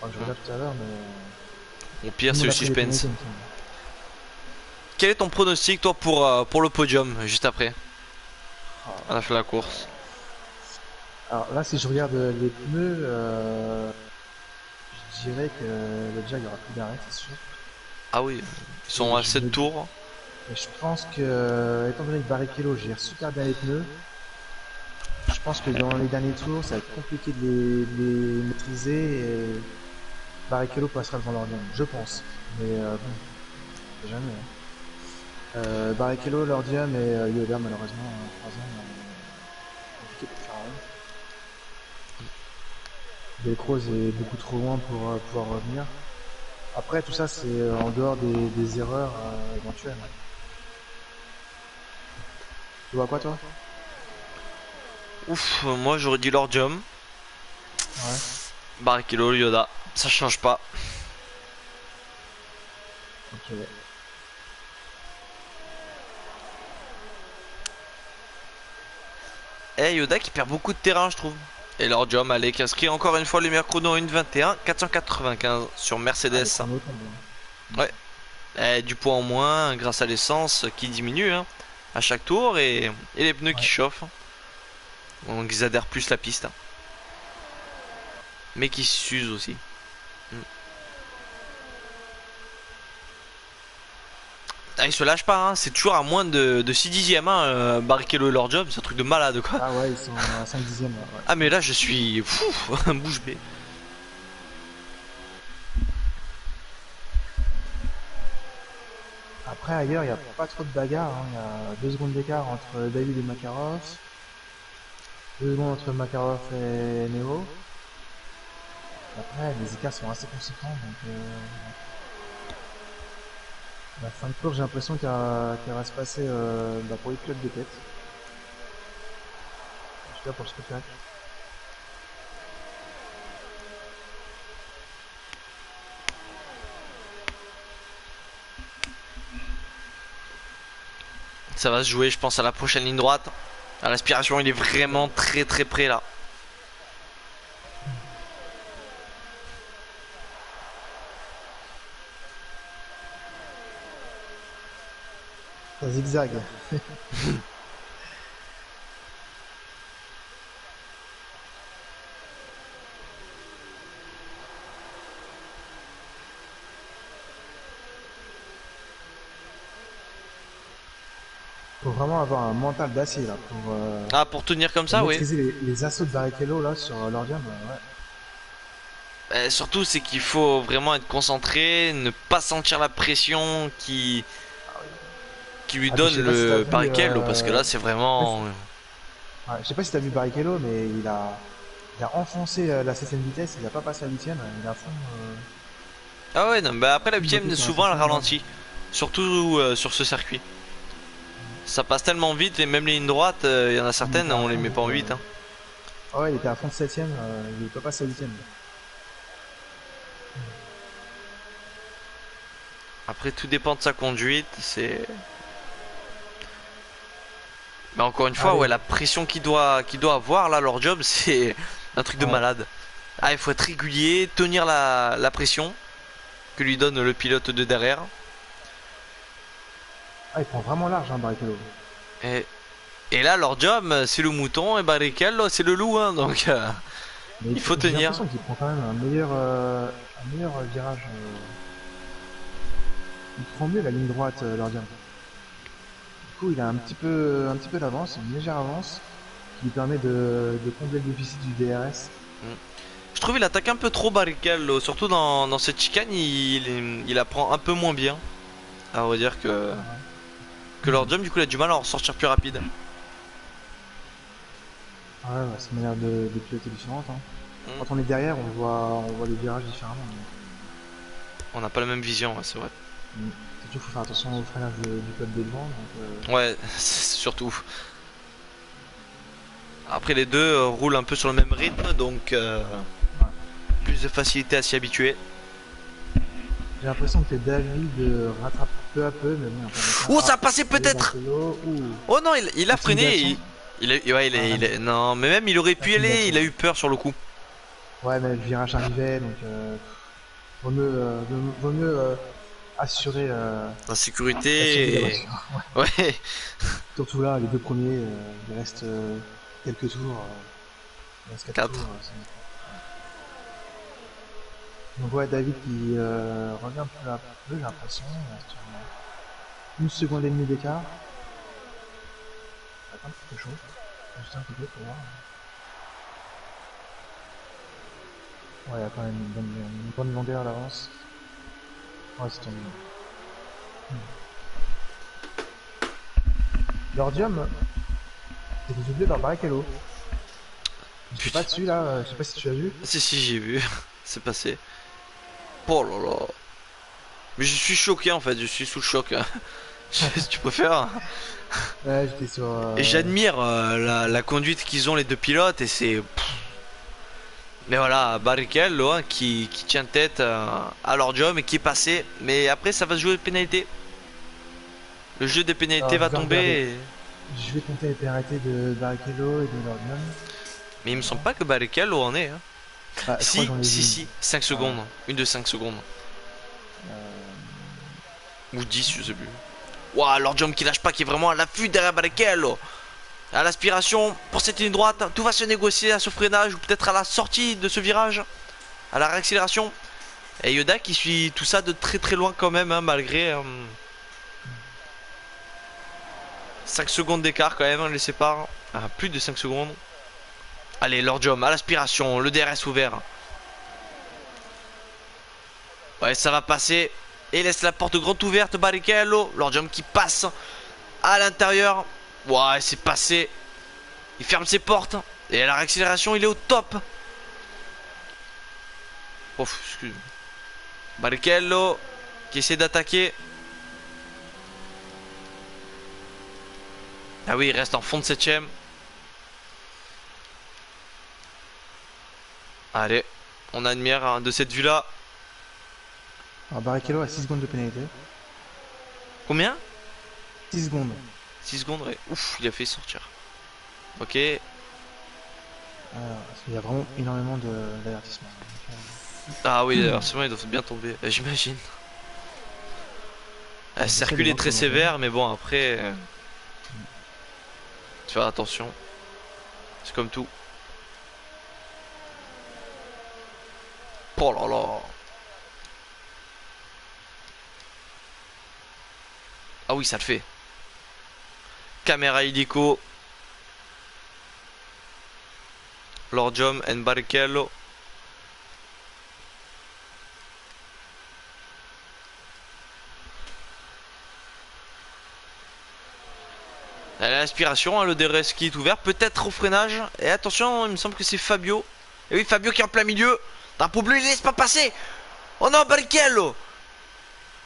B: Enfin, je regarde tout à l'heure mais...
A: Au pire,
B: tout
A: c'est
B: le
A: le
B: monde a pris les
A: suspense.
B: pénalités, il me semble.
A: Quel est ton pronostic, toi, pour le podium, juste après, à la fin de la course?
B: Alors là, si je regarde les pneus, je dirais que déjà il y aura plus d'arrêt, c'est sûr.
A: Ah oui, ils sont à
B: Je
A: 7
B: me-
A: tours.
B: Et je pense que, étant donné que Barrichello gère super bien les pneus, je pense que dans les derniers tours, ça va être compliqué de les maîtriser et Barrichello passera devant l'Ordium, je pense. Mais bon, on sait jamais. Hein. Barrichello, l'Ordium et Yoda, malheureusement, en 3 ans, compliqué pour Ferrari. Velcroze est beaucoup trop loin pour pouvoir revenir. Après, tout ça, c'est en dehors des erreurs éventuelles. Tu vois quoi, toi?
A: Ouf, moi j'aurais dit l'ordium.
B: Ouais.
A: Barrichello, Yoda, ça change pas.
B: Ok.
A: Et Yoda qui perd beaucoup de terrain, je trouve. Et l'ordium, allez, qui inscrit encore une fois le meilleur chrono 1:21 495 sur Mercedes.
B: Ah, les chronos tombent, hein.
A: Et du poids en moins grâce à l'essence qui diminue hein, à chaque tour et les pneus qui
B: Ouais.
A: chauffent. Donc ils adhèrent plus la piste. Mais qui s'usent aussi. Ah, ils se lâchent pas, hein. C'est toujours à moins de 6 dixièmes. Hein, Barrichello et l'ordium, c'est un truc de malade quoi.
B: Ah ouais, ils sont à 5 dixièmes. Ouais.
A: Ah, mais là je suis fou, bouche bée.
B: Après, ailleurs, il n'y a pas trop de bagarre. Hein. Il y a 2 secondes d'écart entre David et Makarov. 2 secondes entre Makarov et Neo. Après, les écarts sont assez conséquents. Donc, la fin de course, j'ai l'impression qu'elle va se passer pour les pilotes de tête. En tout cas pour le spectacle.
A: Ça va se jouer, je pense, à la prochaine ligne droite. À l'aspiration, il est vraiment très très près là.
B: Ça zigzag. Faut vraiment avoir un mental d'acier là pour
A: Ah, pour tenir comme ça, oui.
B: maîtriser les assauts de Barrichello là sur l'Ordium. Ouais.
A: Surtout, c'est qu'il faut vraiment être concentré, ne pas sentir la pression qui qui lui
B: Ah, puis
A: donne
B: je sais pas si t'as
A: le
B: vu,
A: Barrichello parce que là c'est vraiment.
B: ouais, je sais pas si t'as vu Barrichello, mais il a enfoncé la 7ème vitesse, il a pas passé la 8ème, il est à fond,
A: Ah ouais, non, bah après la
B: bloqué
A: 8ème,
B: sur la
A: souvent elle
B: 7ème, là.
A: ralentit. Surtout sur ce circuit. Ça passe tellement vite et même les lignes droites, il y en a
B: Il
A: certaines,
B: était à
A: on les
B: fond,
A: met
B: donc,
A: pas en 8. Hein.
B: ouais, il était à fond de 7ème, il est pas passé à 8ème.
A: Après tout dépend de sa conduite, c'est. Mais encore une fois,
B: Allez,
A: ouais, la pression qu'il doit avoir là, leur job, c'est un truc de
B: ouais.
A: malade. Ah, il faut être régulier, tenir la pression que lui donne le pilote de derrière.
B: Ah, il prend vraiment large, hein, Barrichello.
A: Et, et là, leur job, c'est le mouton et Barrichello, c'est le loup, hein, donc
B: Mais
A: il faut
B: j'ai
A: tenir.
B: l'impression qu'il prend quand même un meilleur virage. Il prend mieux la ligne droite, Lordian. Du coup, il a un petit peu d'avance, une légère avance, qui lui permet de combler le déficit du DRS.
A: Je trouve il attaque un peu trop Barrichello, surtout dans cette chicane, il apprend un peu moins bien. À vrai dire que leur job, du coup, il a du mal à en sortir plus rapide.
B: Ouais, ouais, c'est une manière de piloter différente, hein.
A: Mm.
B: Quand on est derrière, on voit les virages différemment.
A: On n'a pas la même vision, ouais, c'est vrai.
B: Surtout, faut faire attention au freinage du code des devant. Donc,
A: Ouais, surtout. Après, les deux roulent un peu sur le même rythme, donc
B: ouais.
A: plus de facilité à s'y habituer.
B: J'ai l'impression que David rattrape peu à peu, mais bon, il y a pas d'écart.
A: Oh, ça a
B: Ah,
A: passé
B: allez,
A: peut-être.
B: Barcelo. Ouh,
A: Oh non, il a freiné.
B: intimidation.
A: Ouais,
B: Ah,
A: non, mais même il aurait pu y aller.
B: intimidation.
A: Il a eu peur sur le coup.
B: Ouais, mais le virage arrivait, donc vaut mieux assurer,
A: La
B: assurer la
A: sécurité.
B: voiture.
A: Ouais.
B: Surtout là, les deux premiers, il reste quelques tours. Il reste 4 tours.
A: 4.
B: Donc ouais, David qui revient peu à peu, j'ai l'impression. Il reste une seconde et demie d'écart. Ça va être un petit peu chaud. Juste un peu pour voir. Ouais, il y a quand même une bonne longueur d'avance. Ouais, c'est tombé. Lordium, c'est doublé par Barrichello. Je suis
A: Putain.
B: pas dessus là, je sais pas si tu as vu.
A: Si, j'ai vu. C'est passé. Oh là là. Mais je suis choqué en fait. Je suis sous le choc. Si tu préfères.
B: Ouais, j'étais sur.
A: Et j'admire la conduite qu'ils ont les deux pilotes et c'est. Mais voilà, Barrichello hein, qui tient tête à leur job et qui est passé. Mais après, ça va se jouer aux pénalités. Le jeu des pénalités
B: Alors,
A: va
B: je vais regarder.
A: tomber.
B: Je vais compter les pénalités de Barrichello et de Lordium.
A: Mais il me semble pas que Barrichello en est. Hein.
B: Ah, je crois que
A: Si,
B: j'en ai vu.
A: si, 5 secondes. Une de 5 secondes. Ou 10, je sais plus. Waouh, leur job qui lâche pas, qui est vraiment à l'affût derrière Barrichello. À l'aspiration pour cette ligne droite, tout va se négocier à ce freinage ou peut-être à la sortie de ce virage, à la réaccélération. Et Yoda qui suit tout ça de très très loin quand même, hein, malgré 5 secondes d'écart quand même, on les sépare. Ah, plus de 5 secondes. Allez, Lord Jom à l'aspiration, le DRS ouvert. Ouais, ça va passer. Et laisse la porte grande ouverte, Barrichello. Lord Jom qui passe à l'intérieur. Ouais, c'est passé. Il ferme ses portes. Et à la réaccélération, il est au top. Ouf, excuse. Barrichello qui essaie d'attaquer. Ah oui, il reste en fond de 7ème. Allez, on admire hein, de cette vue-là.
B: Alors Barrichello a 6 secondes de pénalité.
A: Combien?
B: 6 secondes.
A: 6 secondes, ouais. Ouf, il a fait sortir. Ok.
B: Parce qu'il y a vraiment énormément d'avertissements.
A: Ah oui, d'ailleurs, c'est vrai, il doit bien tomber, j'imagine. Le circuit est très sévère, mais bon, après. Faire attention. C'est comme tout. Oh là là. Ah oui, ça le fait. Caméra hélico. Lord Jom and Barrichello. l'aspiration, hein, le DRS qui est ouvert, peut-être au freinage. Et attention, il me semble que c'est Fabio. Et oui, Fabio qui est en plein milieu. Drapeau bleu, il laisse pas passer. Oh non, Barrichello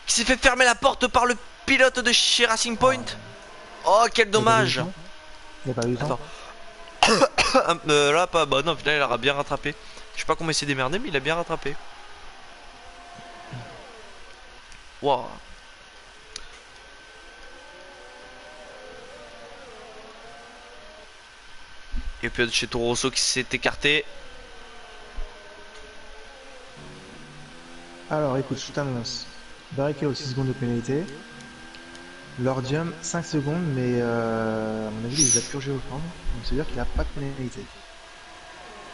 A: qui s'est fait fermer la porte par le pilote de chez Racing Point. Oh, quel dommage.
B: Il n'y a pas eu le temps.
A: Là, pas. Bah non, au final, il aura bien rattrapé. Je sais pas comment il s'est démerdé, mais il a bien rattrapé. Waouh. Et puis chez Toro Rosso qui s'est écarté.
B: Alors écoute, je t'annonce. Barrichello 6 secondes de pénalité. Lordium 5 secondes, mais à mon avis, il les a purgés au fond. Donc c'est-à-dire qu'il n'y a pas de pénalité.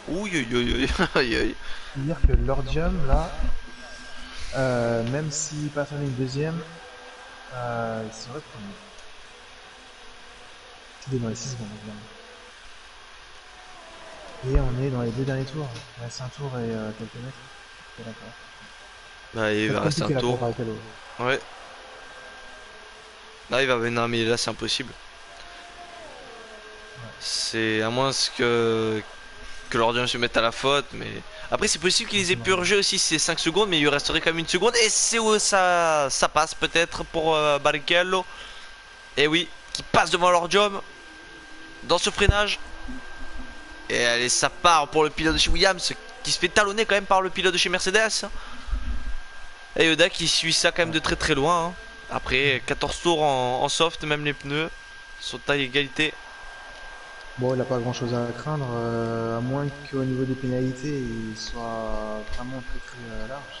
A: Ouh, aïe.
B: C'est-à-dire que Lordium, là, même s'il passe en une deuxième, il serait premier. C'est dans les 6 secondes, évidemment. Et on est dans les 2 derniers tours. Il reste un tour et quelques mètres. Ok, d'accord.
A: Bah, il va rester un tour. Ouais. Là, il va. Non, mais là, c'est impossible. Ouais. C'est à moins que l'Ordium se mette à la faute. Mais après, c'est possible qu'il les ait purgés aussi, c'est 5 secondes. Mais il lui resterait quand même une seconde. Et c'est où ça passe peut-être pour Barrichello. Et oui, qui passe devant l'Ordium dans ce freinage. Et allez, ça part pour le pilote de chez Williams qui se fait talonner quand même par le pilote de chez Mercedes. Et Yoda qui suit ça quand même de très très loin. Hein. Après 14 tours en soft, même les pneus sont à égalité.
B: Bon, il n'a pas grand chose à craindre, à moins qu'au niveau des pénalités, il soit vraiment très large.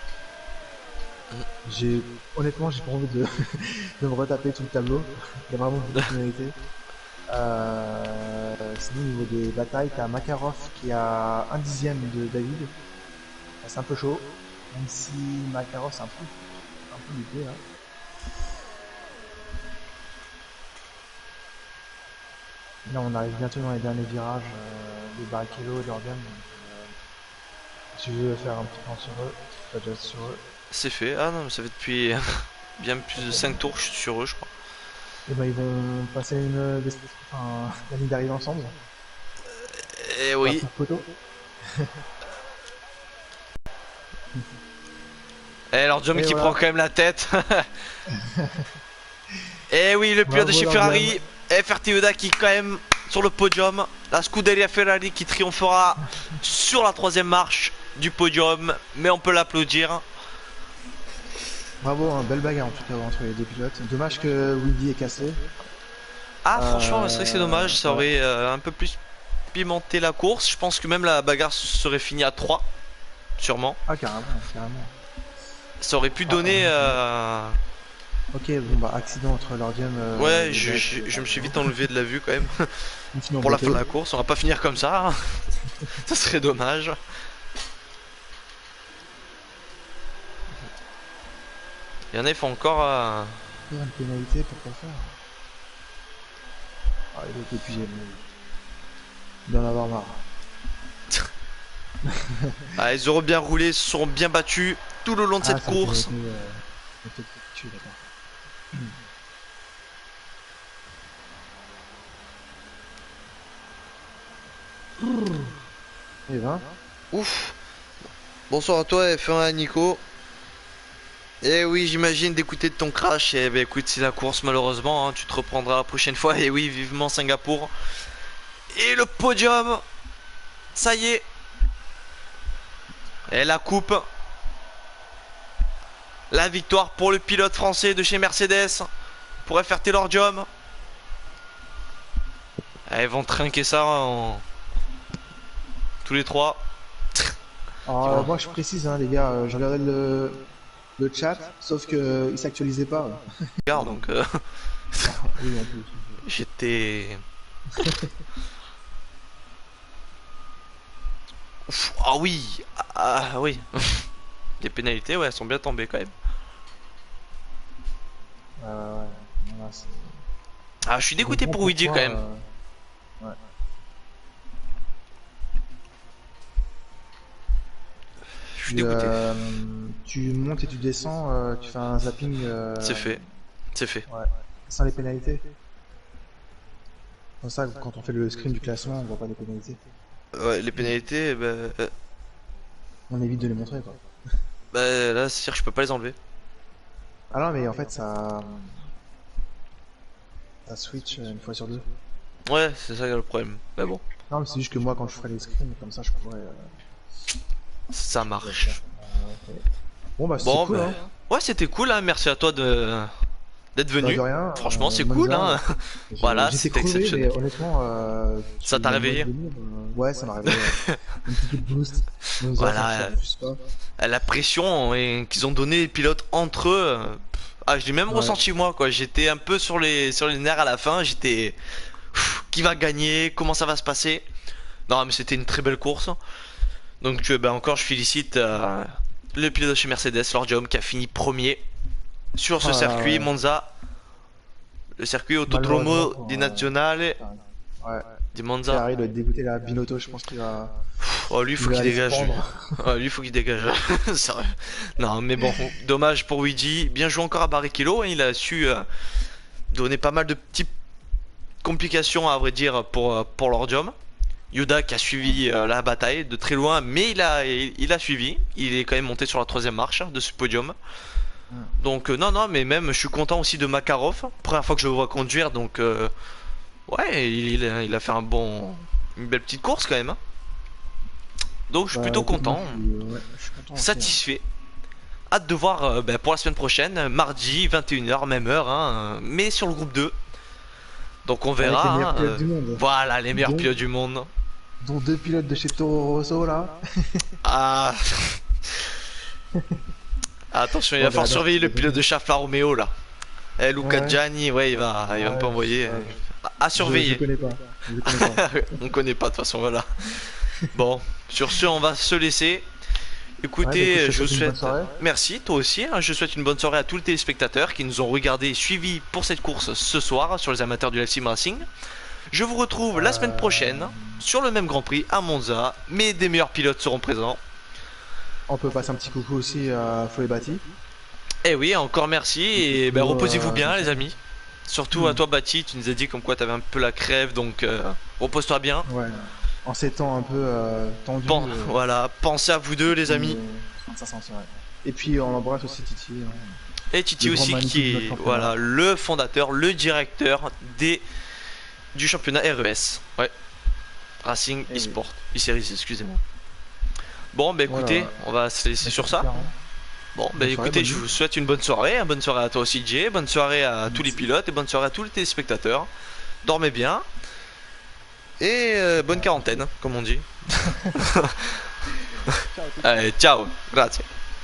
B: Honnêtement, j'ai pas envie de, de me retaper tout le tableau. Il y a vraiment beaucoup de pénalités. Sinon, au niveau des batailles, t'as Makarov qui a 1/10 de David. C'est un peu chaud, même si Makarov c'est un peu l'idée. Hein. Là, on arrive bientôt dans les derniers virages de Barrichello et de Lordium. Si tu veux faire un petit plan sur eux, pas déjà sur eux.
A: C'est fait. Ah non, mais ça fait depuis bien plus de 5 tours que je suis sur eux, je crois.
B: Et ben, ils vont passer la ligne d'arrivée ensemble.
A: Et oui. Et Lordium qui prend quand même la tête. Et oui, le pilote de chez Ferrari. FRT Yoda qui quand même sur le podium. La Scuderia Ferrari qui triomphera sur la 3ème marche du podium. Mais on peut l'applaudir.
B: Bravo, belle bagarre en tout cas entre les deux pilotes. Dommage que Wildy est cassé.
A: Ah franchement c'est vrai que c'est dommage. Ça aurait un peu plus pimenté la course. Je pense que même la bagarre serait finie à 3. Sûrement.
B: Ah carrément.
A: Ça aurait pu donner...
B: Ok, bon bah accident entre Lordium...
A: ouais, je me suis vite enlevé de la vue quand même. Pour la fin de la course, on va pas finir comme ça. Ça serait dommage. Il y en a, il faut encore...
B: Une pénalité, pourquoi faire? Ah, il est épuisé, il doit en avoir marre.
A: Ah, ils auront bien roulé, se sont bien battus tout le long de cette course.
B: Et 20.
A: Ouf. Bonsoir à toi F1 Nico. Et oui, j'imagine d'écouter de ton crash. Et bah écoute, c'est la course malheureusement, hein. Tu te reprendras la prochaine fois. Et oui, vivement Singapour. Et le podium. Ça y est. Et la coupe. La victoire pour le pilote français de chez Mercedes. Pour FRT Lordium. Ils vont trinquer ça tous les trois.
B: Alors, moi je précise hein, les gars, je regardais le chat, sauf que il s'actualisait pas.
A: Regarde donc.
B: Oui, en plus.
A: J'étais. Ah oui. Ah oui. Les pénalités, ouais, elles sont bien tombées quand même.
B: Ouais. Voilà,
A: ah, je suis dégoûté pour Luigi quand même.
B: Ouais.
A: Je suis dégoûté.
B: Tu montes et tu descends, tu fais un zapping.
A: C'est fait. C'est fait.
B: Ouais. Sans les pénalités. Comme ça, quand on fait le screen du classement, on voit pas les pénalités.
A: Ouais, les pénalités,
B: On évite de les montrer, quoi.
A: là, c'est sûr que je peux pas les enlever.
B: Ah non, mais en fait, ça switch une fois sur deux.
A: Ouais, c'est ça le problème. Mais bon,
B: Non, mais c'est juste que moi, quand je ferai les screens, comme ça, je pourrais.
A: ça marche.
B: Ok. Bon, bah, c'est
A: Bon,
B: cool,
A: bah,
B: hein.
A: ouais, c'était cool, hein. Merci à toi d'être
B: Bah,
A: venu.
B: de rien.
A: Franchement, c'est
B: Monza,
A: cool, hein. Voilà,
B: J'étais
A: c'était
B: crevé,
A: exceptionnel.
B: mais honnêtement,
A: Ça t'a réveillé?
B: Ouais, ça m'a réveillé. Un petit coup de boost. Monza,
A: Voilà.
B: ça me refuse pas.
A: La pression qu'ils ont donné les pilotes entre eux. Ah, je l'ai même
B: Ouais.
A: ressenti moi, quoi. J'étais un peu sur les nerfs à la fin. J'étais. Qui va gagner? Comment ça va se passer? Non, mais c'était une très belle course. Donc, encore, je félicite le pilote de chez Mercedes, Lord Diom, qui a fini premier sur ce
B: Ah,
A: circuit
B: ouais.
A: Monza. Le circuit Autodromo
B: Malheureusement,
A: di Nazionale
B: Ouais.
A: di Monza.
B: Ferrari doit dégoûter la Binotto, je pense qu'il va.
A: Oh, lui, faut
B: il va
A: qu'il
B: aller se
A: dégage. Lui.
B: prendre.
A: Ouais, lui, faut qu'il dégage. Sérieux. Non, mais bon, dommage pour Luigi. Bien joué encore à Barrichello. Hein, il a su donner pas mal de petites complications, à vrai dire, pour l'Ordium. Yoda qui a suivi la bataille de très loin, mais il a suivi. Il est quand même monté sur la 3ème marche de ce podium. Donc, non, mais même, je suis content aussi de Makarov. Première fois que je le vois conduire, donc, ouais, il a fait une belle petite course quand même. Hein. Donc, je suis
B: Bah,
A: plutôt
B: écoute, moi,
A: content.
B: ouais, je suis content aussi, hein.
A: Satisfait. Hâte de voir pour la semaine prochaine, mardi 21h, même heure, hein, mais sur le groupe 2. Donc on
B: Avec
A: verra.
B: les meilleurs
A: Hein,
B: pilotes du monde.
A: voilà, les meilleurs
B: Donc-
A: pilotes du monde.
B: Dont 2 pilotes de chez Toro Rosso là.
A: Ah. Attention, il va
B: Bon, bah,
A: falloir
B: non,
A: surveiller le
B: c'est
A: pilote de Alfa Romeo là. Luca
B: Ouais.
A: Gianni, ouais, il va me
B: Ouais,
A: envoyer.
B: ouais.
A: À
B: Je
A: surveiller.
B: connais pas. Je connais pas.
A: On connaît pas de toute façon, voilà. Bon, sur ce, on va se laisser. Écoutez,
B: Ouais, bah, écoute,
A: je vous
B: te souhaite une bonne
A: souhaite.
B: soirée.
A: Merci, toi aussi. Hein, je souhaite une bonne soirée à tous les téléspectateurs qui nous ont regardés et suivis pour cette course ce soir sur les amateurs du Live Sim Racing. Je vous retrouve la semaine prochaine sur le même Grand Prix à Monza, mais des meilleurs pilotes seront présents.
B: On peut passer un petit coucou aussi à Flo et Bati.
A: Et oui, encore merci et
B: Coucou,
A: reposez-vous bien les amis. Surtout à
B: Mm.
A: toi Bati, tu nous as dit comme quoi t'avais un peu la crève, donc repose-toi bien.
B: Ouais. En ces temps un peu tendus.
A: Voilà, pensez à vous deux les amis.
B: Ça sent, ouais. Et puis on embrasse aussi Titi. Hein.
A: Et Titi
B: Le grand
A: aussi
B: magnifique
A: qui
B: de
A: est
B: notre championnat.
A: voilà, le fondateur, le directeur du championnat RES. Ouais. Racing
B: Et-
A: eSport. E-Series, excusez-moi. Bon, bah écoutez,
B: Voilà.
A: on va se laisser sur ça.
B: Super, hein.
A: Bon, bah
B: Bonne soirée,
A: écoutez,
B: bonne
A: je
B: nuit.
A: vous souhaite une bonne soirée. Bonne soirée à toi aussi, Jay. Bonne soirée à tous les
B: Merci.
A: pilotes et bonne soirée à tous les téléspectateurs. Dormez bien. Et bonne quarantaine, comme on dit.
C: Ciao,
A: Allez, ciao. Grazie.